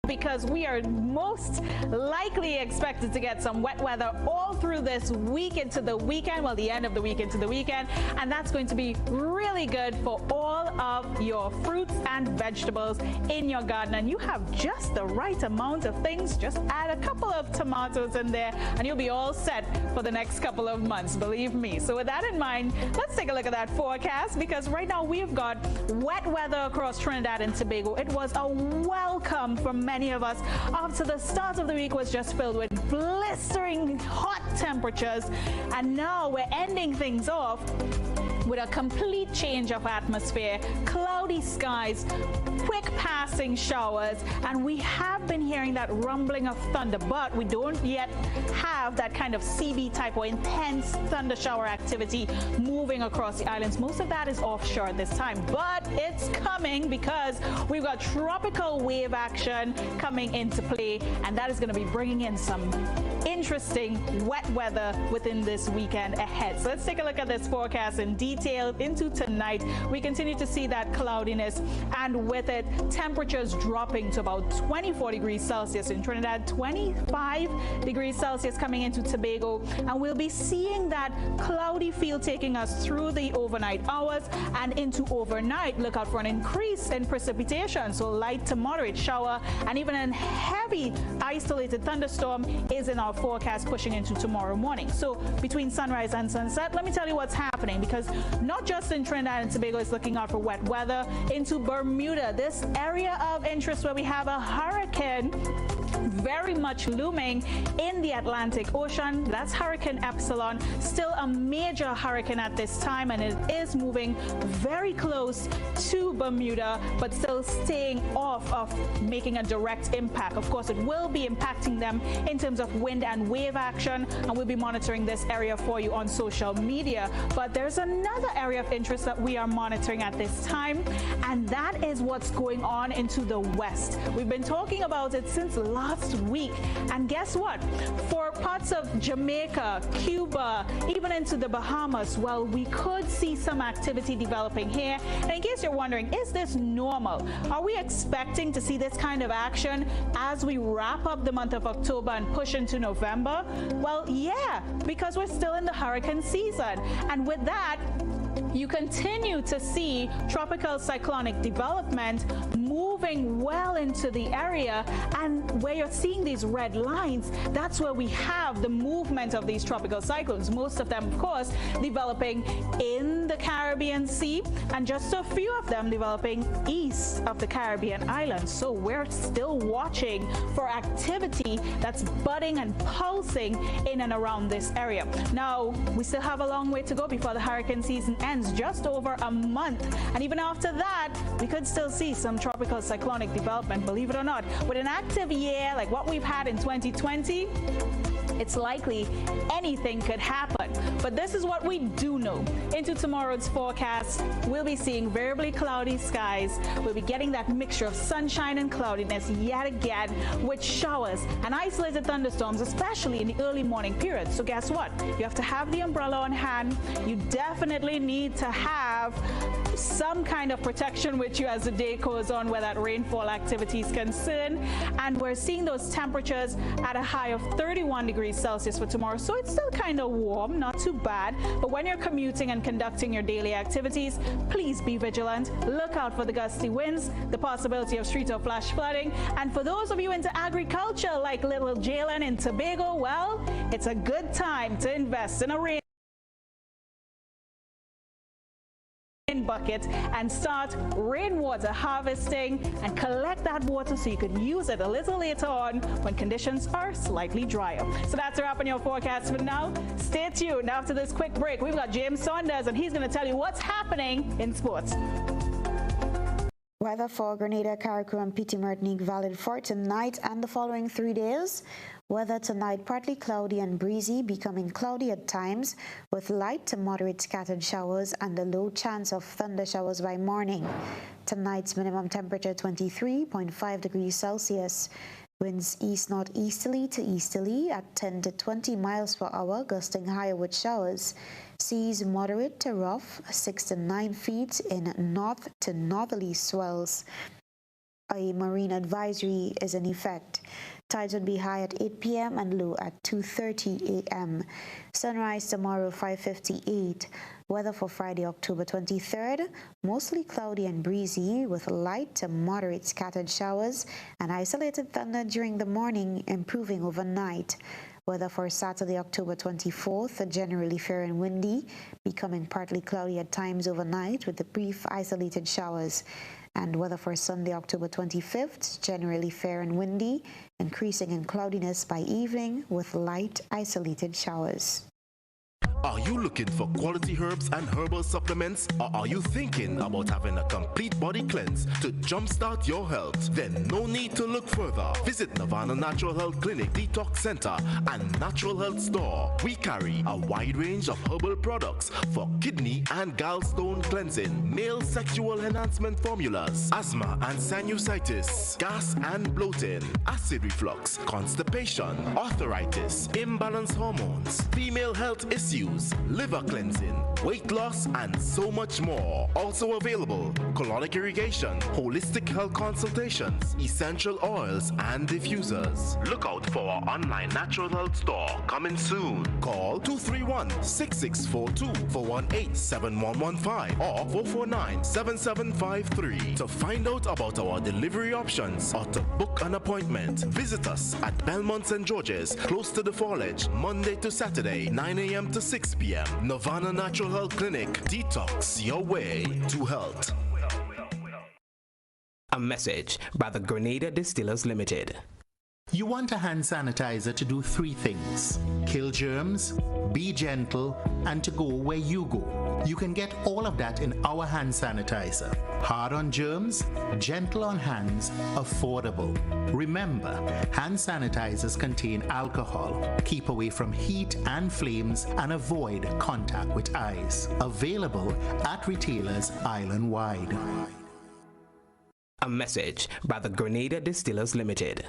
Because we are most likely expected to get some wet weather all through this week into the weekend, well, the end of the week into the weekend, and that's going to be really good for all of your fruits and vegetables in your garden. And you have just the right amount of things. Just add a couple of tomatoes in there and you'll be all set for the next couple of months, believe me. So with that in mind, let's take a look at that forecast, because right now we've got wet weather across Trinidad and Tobago. It was a welcome for many of us after the start of the week was just filled with blistering hot temperatures, and now we're ending things off with a complete change of atmosphere, cloudy skies, quick passing showers, and we have been hearing that rumbling of thunder, but we don't yet have that kind of CB type or intense thunder shower activity moving across the islands. Most of that is offshore at this time, but it's coming because we've got tropical wave action coming into play, and that is going to be bringing in some interesting wet weather within this weekend ahead. So let's take a look at this forecast in detail into tonight. We continue to see that cloudiness, and with it, temperatures dropping to about 24 degrees Celsius in Trinidad, 25 degrees Celsius coming into Tobago, and we'll be seeing that cloudy feel taking us through the overnight hours and into overnight. Look out for an increase in precipitation, so light to moderate shower and even a heavy isolated thunderstorm is in our forecast pushing into tomorrow morning. So between sunrise and sunset, let me tell you what's happening, because not just in Trinidad and Tobago is looking out for wet weather. Into Bermuda, this area of interest where we have a hurricane very much looming in the Atlantic Ocean. That's Hurricane Epsilon, still a major hurricane at this time, and it is moving very close to Bermuda, but still staying off of making a direct impact. Of course, it will be impacting them in terms of wind and wave action, and we'll be monitoring this area for you on social media. But there's another area of interest that we are monitoring at this time, and that is what's going on into the west. We've been talking about it since last week, and guess what? For parts of Jamaica, Cuba, even into the Bahamas, well, we could see some activity developing here. And in case you're wondering, is this normal? Are we expecting to see this kind of action as we wrap up the month of October and push into November? Well, yeah, because we're still in the hurricane season, and with that, you continue to see tropical cyclonic development moving well into the area, and where you're seeing these red lines, that's where we have the movement of these tropical cyclones, most of them, of course, developing in the Caribbean Sea, and just a few of them developing east of the Caribbean islands. So we're still watching for activity that's budding and pulsing in and around this area. Now, we still have a long way to go before the hurricane season ends, just over a month, and even after that, we could still see some tropical cyclonic development, believe it or not. With an active year like what we've had in 2020, it's likely anything could happen. But this is what we do know. Into tomorrow's forecast, we'll be seeing variably cloudy skies. We'll be getting that mixture of sunshine and cloudiness yet again, with showers and isolated thunderstorms, especially in the early morning period. So guess what? You have to have the umbrella on hand. You definitely need to have some kind of protection with you as the day goes on where that rainfall activity is concerned. And we're seeing those temperatures at a high of 31 degrees Celsius for tomorrow. So it's still kind of warm, not too bad. But when you're commuting and conducting your daily activities, please be vigilant. Look out for the gusty winds, the possibility of street or flash flooding. And for those of you into agriculture like little Jalen in Tobago, well, it's a good time to invest in a rain bucket and start rainwater harvesting and collect that water so you could use it a little later on when conditions are slightly drier. So that's a wrap on your forecast for now. Stay tuned. After this quick break, we've got James Saunders and he's going to tell you what's happening in sports. Weather for Grenada, Carriacou, and Petite Martinique valid for tonight and the following 3 days. Weather tonight partly cloudy and breezy, becoming cloudy at times with light to moderate scattered showers and a low chance of thunder showers by morning. Tonight's minimum temperature 23.5 degrees Celsius. Winds east-northeasterly to easterly at 10 to 20 miles per hour, gusting higher with showers. Seas moderate to rough, 6 to 9 feet in north to northerly swells. A marine advisory is in effect. Tides would be high at 8 p.m. and low at 2:30 a.m. Sunrise tomorrow 5:58. Weather for Friday, October 23rd, mostly cloudy and breezy with light to moderate scattered showers and isolated thunder during the morning, improving overnight. Weather for Saturday, October 24th, generally fair and windy, becoming partly cloudy at times overnight with the brief isolated showers. And weather for Sunday, October 25th, generally fair and windy, increasing in cloudiness by evening with light isolated showers. Are you looking for quality herbs and herbal supplements, or are you thinking about having a complete body cleanse to jumpstart your health? Then no need to look further. Visit Nirvana Natural Health Clinic, Detox Center, and Natural Health Store. We carry a wide range of herbal products for kidney and gallstone cleansing, male sexual enhancement formulas, asthma and sinusitis, gas and bloating, acid reflux, constipation, arthritis, imbalanced hormones, female health issues, liver cleansing, weight loss, and so much more. Also available, colonic irrigation, holistic health consultations, essential oils, and diffusers. Look out for our online natural health store coming soon. Call 231-6642 for 18-7115 or 449-7753 to find out about our delivery options or to book an appointment. Visit us at Belmont St. George's, close to the Foliage, Monday to Saturday, 9 a.m. to 6 p.m. Nirvana Natural Health Clinic. Detox your way to health. A message by the Grenada Distillers Limited. You want a hand sanitizer to do 3 things: kill germs, be gentle, and to go where you go. You can get all of that in our hand sanitizer. Hard on germs, gentle on hands, affordable. Remember, hand sanitizers contain alcohol. Keep away from heat and flames and avoid contact with eyes. Available at retailers island-wide. A message by the Grenada Distillers Limited.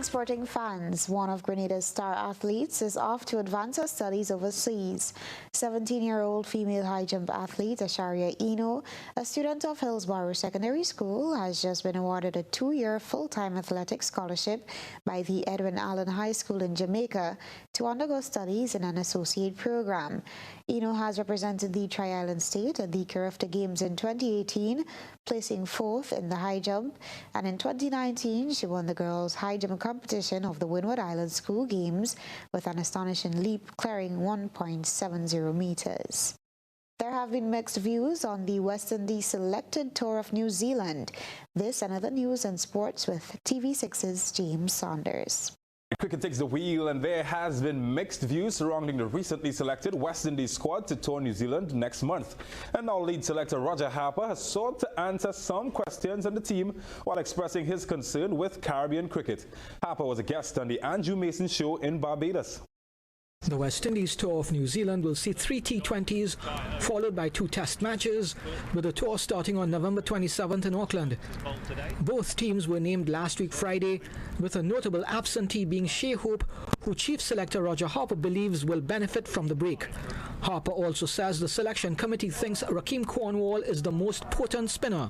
Sporting fans, one of Grenada's star athletes is off to advance her studies overseas. 17-year-old female high jump athlete Asharia Eno, a student of Hillsborough Secondary School, has just been awarded a 2-year full-time athletic scholarship by the Edwin Allen High School in Jamaica to undergo studies in an associate program. Eno has represented the Tri-Island State at the Carafta Games in 2018, placing 4th in the high jump, and in 2019 she won the girls' high jump competition of the Windward Island School Games with an astonishing leap, clearing 1.70 meters. There have been mixed views on the West Indies selected tour of New Zealand. This and other news and sports with TV6's James Saunders. Cricket takes the wheel, and there has been mixed views surrounding the recently selected West Indies squad to tour New Zealand next month. And now lead selector Roger Harper has sought to answer some questions on the team while expressing his concern with Caribbean cricket. Harper was a guest on the Andrew Mason Show in Barbados. The West Indies tour of New Zealand will see 3 T20s followed by 2 test matches, with the tour starting on November 27th in Auckland. Both teams were named last week Friday, with a notable absentee being Shea Hope, who Chief Selector Roger Harper believes will benefit from the break. Harper also says the selection committee thinks Rakeem Cornwall is the most potent spinner.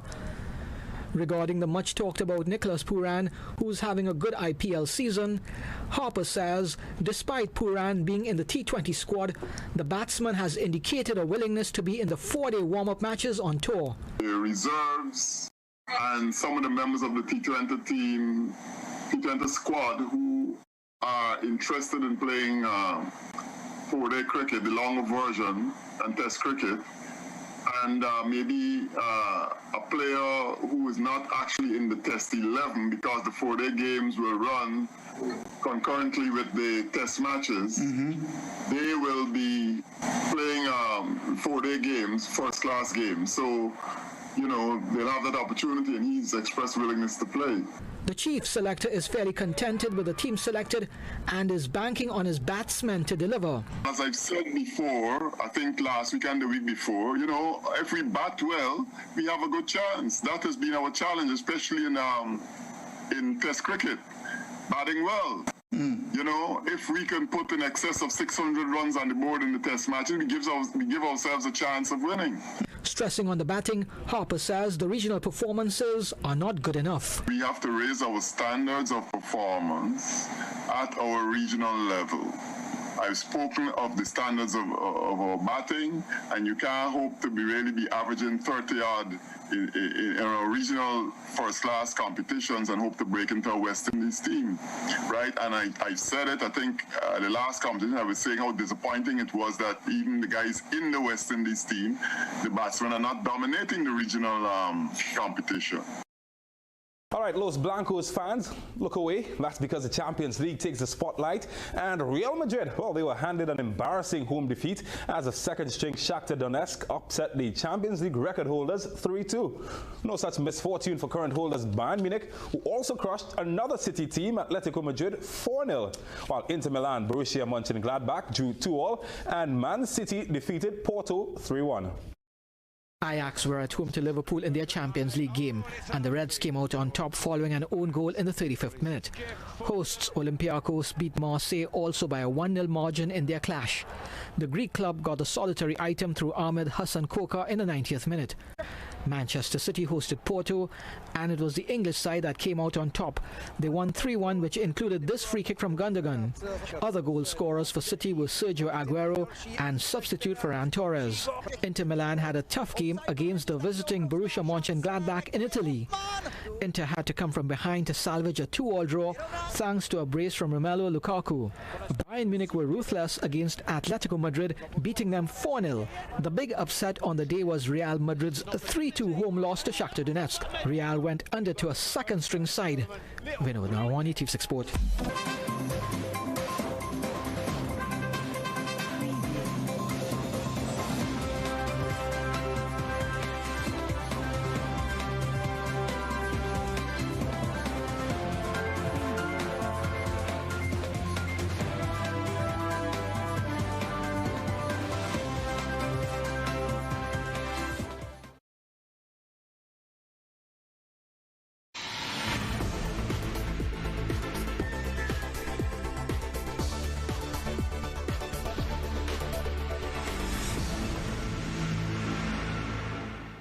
Regarding the much talked about Nicholas Pooran, who's having a good IPL season, Harper says despite Pooran being in the T20 squad, the batsman has indicated a willingness to be in the 4-day warm-up matches on tour. The reserves and some of the members of the T20 team, T20 squad, who are interested in playing 4-day cricket, the longer version, and test cricket, and maybe a player who is not actually in the test 11, because the 4-day games will run concurrently with the test matches. They will be playing 4-day games, first-class games. So, you know, they'll have that opportunity, and he's expressed willingness to play. The chief selector is fairly contented with the team selected and is banking on his batsmen to deliver. As I've said before, I think last week and the week before, you know, if we bat well, we have a good chance. That has been our challenge, especially in Test cricket, batting well. You know, if we can put in excess of 600 runs on the board in the Test matches, we give ourselves a chance of winning. Stressing on the batting, Harper says the regional performances are not good enough. We have to raise our standards of performance at our regional level. I've spoken of the standards of our batting, and you can't hope to really be averaging 30-odd in our regional first-class competitions and hope to break into a West Indies team, right? And I said it, I think the last competition, I was saying how disappointing it was that even the guys in the West Indies team, the batsmen are not dominating the regional competition. All right, Los Blancos fans, look away. That's because the Champions League takes the spotlight. And Real Madrid, well, they were handed an embarrassing home defeat as a second-string Shakhtar Donetsk upset the Champions League record holders 3-2. No such misfortune for current holders Bayern Munich, who also crushed another City team, Atletico Madrid, 4-0, while Inter Milan, Borussia Mönchengladbach drew 2-2, and Man City defeated Porto 3-1. Ajax were at home to Liverpool in their Champions League game, and the Reds came out on top following an own goal in the 35th minute. Hosts Olympiacos beat Marseille also by a 1-0 margin in their clash. The Greek club got a solitary item through Ahmed Hassan Koka in the 90th minute. Manchester City hosted Porto, and it was the English side that came out on top. They won 3-1, which included this free kick from Gundogan. Other goal scorers for City were Sergio Aguero and substitute Ferran Torres. Inter Milan had a tough game against the visiting Borussia Mönchengladbach in Italy. Inter had to come from behind to salvage a 2-2 draw thanks to a brace from Romelu Lukaku. Bayern Munich were ruthless against Atletico Madrid, beating them 4-0. The big upset on the day was Real Madrid's 3-2 home loss to Shakhtar Donetsk. Real went under to a second-string side. Vinod Narwani, TV6 Sport.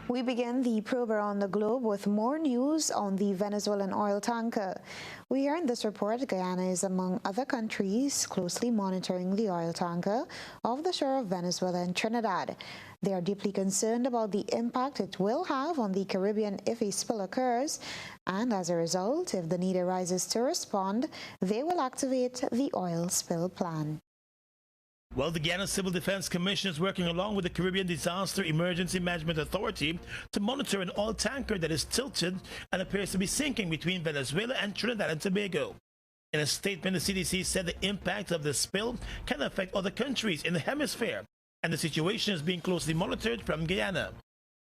We begin the probe around the globe with more news on the Venezuelan oil tanker. We hear in this report Guyana is among other countries closely monitoring the oil tanker off the shore of Venezuela and Trinidad. They are deeply concerned about the impact it will have on the Caribbean if a spill occurs, and as a result, if the need arises to respond, they will activate the oil spill plan. Well, the Guyana Civil Defense Commission is working along with the Caribbean Disaster Emergency Management Authority to monitor an oil tanker that is tilted and appears to be sinking between Venezuela and Trinidad and Tobago. In a statement, the CDC said the impact of the spill can affect other countries in the hemisphere, and the situation is being closely monitored from Guyana.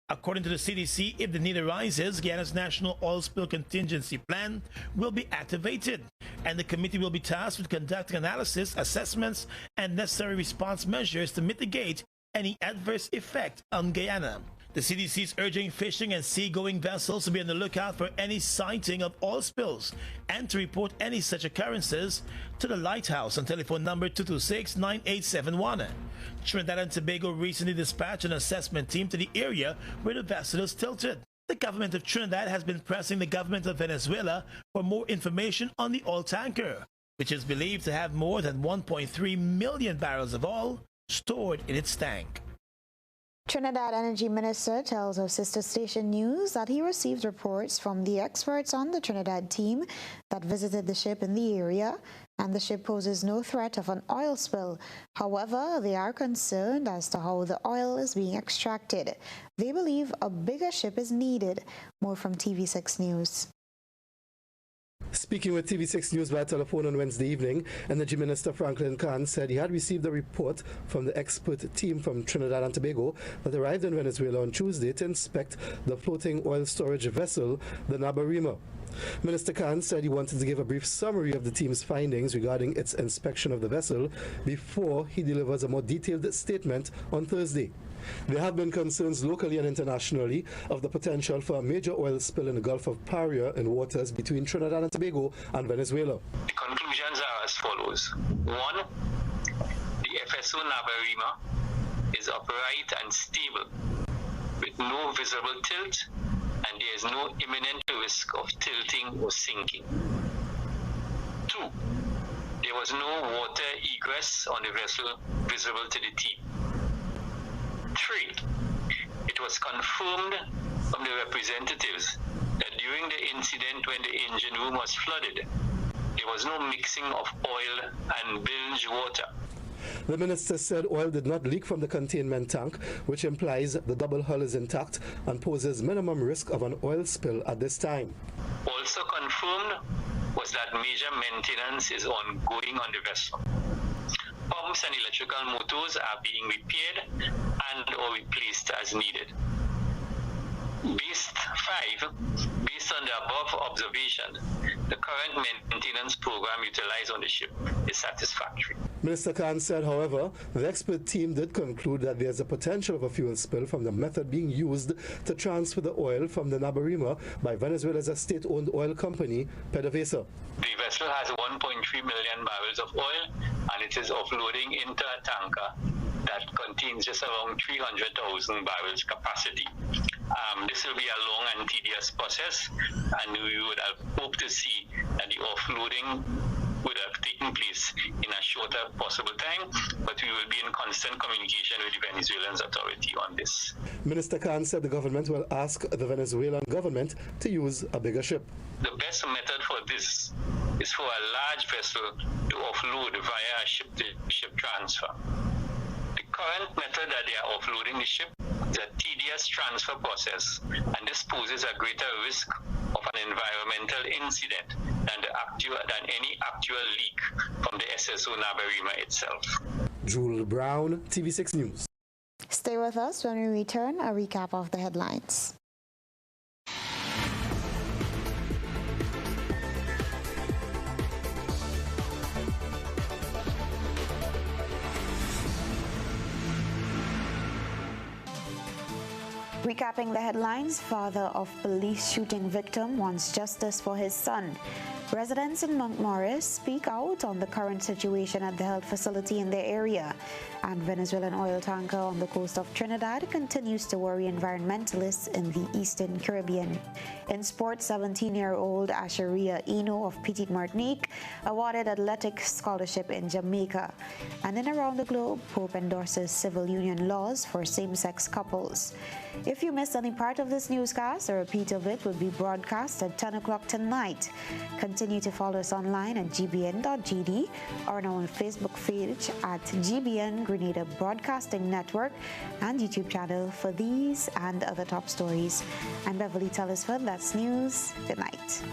According to the CDC, if the need arises, Guyana's National Oil Spill Contingency Plan will be activated, and the committee will be tasked with conducting analysis, assessments, and necessary response measures to mitigate any adverse effect on Guyana. The CDC is urging fishing and seagoing vessels to be on the lookout for any sighting of oil spills and to report any such occurrences to the lighthouse on telephone number 226-9871. Trinidad and Tobago recently dispatched an assessment team to the area where the vessel is tilted. The government of Trinidad has been pressing the government of Venezuela for more information on the oil tanker, which is believed to have more than 1.3 million barrels of oil stored in its tank. Trinidad Energy Minister tells our sister station News that he received reports from the experts on the Trinidad team that visited the ship in the area, and the ship poses no threat of an oil spill. However, they are concerned as to how the oil is being extracted. They believe a bigger ship is needed. More from TV6 News. Speaking with TV6 News by telephone on Wednesday evening, Energy Minister Franklin Khan said he had received a report from the expert team from Trinidad and Tobago that arrived in Venezuela on Tuesday to inspect the floating oil storage vessel, the Nabarima. Minister Khan said he wanted to give a brief summary of the team's findings regarding its inspection of the vessel before he delivers a more detailed statement on Thursday. There have been concerns locally and internationally of the potential for a major oil spill in the Gulf of Paria in waters between Trinidad and Tobago and Venezuela. The conclusions are as follows. 1. The FSO Nabarima is upright and stable with no visible tilt, and there is no imminent risk of tilting or sinking. 2. There was no water egress on the vessel visible to the team. 3. It was confirmed from the representatives that during the incident when the engine room was flooded, there was no mixing of oil and bilge water. The minister said oil did not leak from the containment tank, which implies the double hull is intact and poses minimum risk of an oil spill at this time. Also confirmed was that major maintenance is ongoing on the vessel. Pumps and electrical motors are being repaired and or replaced as needed. Based on the above observation, the current maintenance program utilized on the ship is satisfactory. Minister Khan said, however, the expert team did conclude that there is a potential of a fuel spill from the method being used to transfer the oil from the Nabarima by Venezuela's state-owned oil company, PDVSA. The vessel has 1.3 million barrels of oil, and it is offloading into a tanker that contains just around 300,000 barrels capacity. This will be a long and tedious process, and we would have hoped to see that the offloading would have taken place in a shorter possible time, but we will be in constant communication with the Venezuelan authority on this. Minister Khan said the government will ask the Venezuelan government to use a bigger ship. The best method for this is for a large vessel to offload via a ship-to-ship transfer. The current method that they are offloading the ship is a tedious transfer process, and this poses a greater risk of an environmental incident than any actual leak from the SSO Nabarima itself. Jewel Brown, TV6 News. Stay with us. When we return, a recap of the headlines. Recapping the headlines, father of police shooting victim wants justice for his son. Residents in Montmorris speak out on the current situation at the health facility in their area. And Venezuelan oil tanker on the coast of Trinidad continues to worry environmentalists in the Eastern Caribbean. In sports, 17-year-old Asheria Eno of Petite Martinique awarded athletic scholarship in Jamaica. And in around the globe, Pope endorses civil union laws for same-sex couples. If you missed any part of this newscast, a repeat of it will be broadcast at 10 o'clock tonight. Continue to follow us online at gbn.gd or on our Facebook page at GBN Grenada Broadcasting Network and YouTube channel for these and other top stories. I'm Beverly Telesford. That's news. Good night.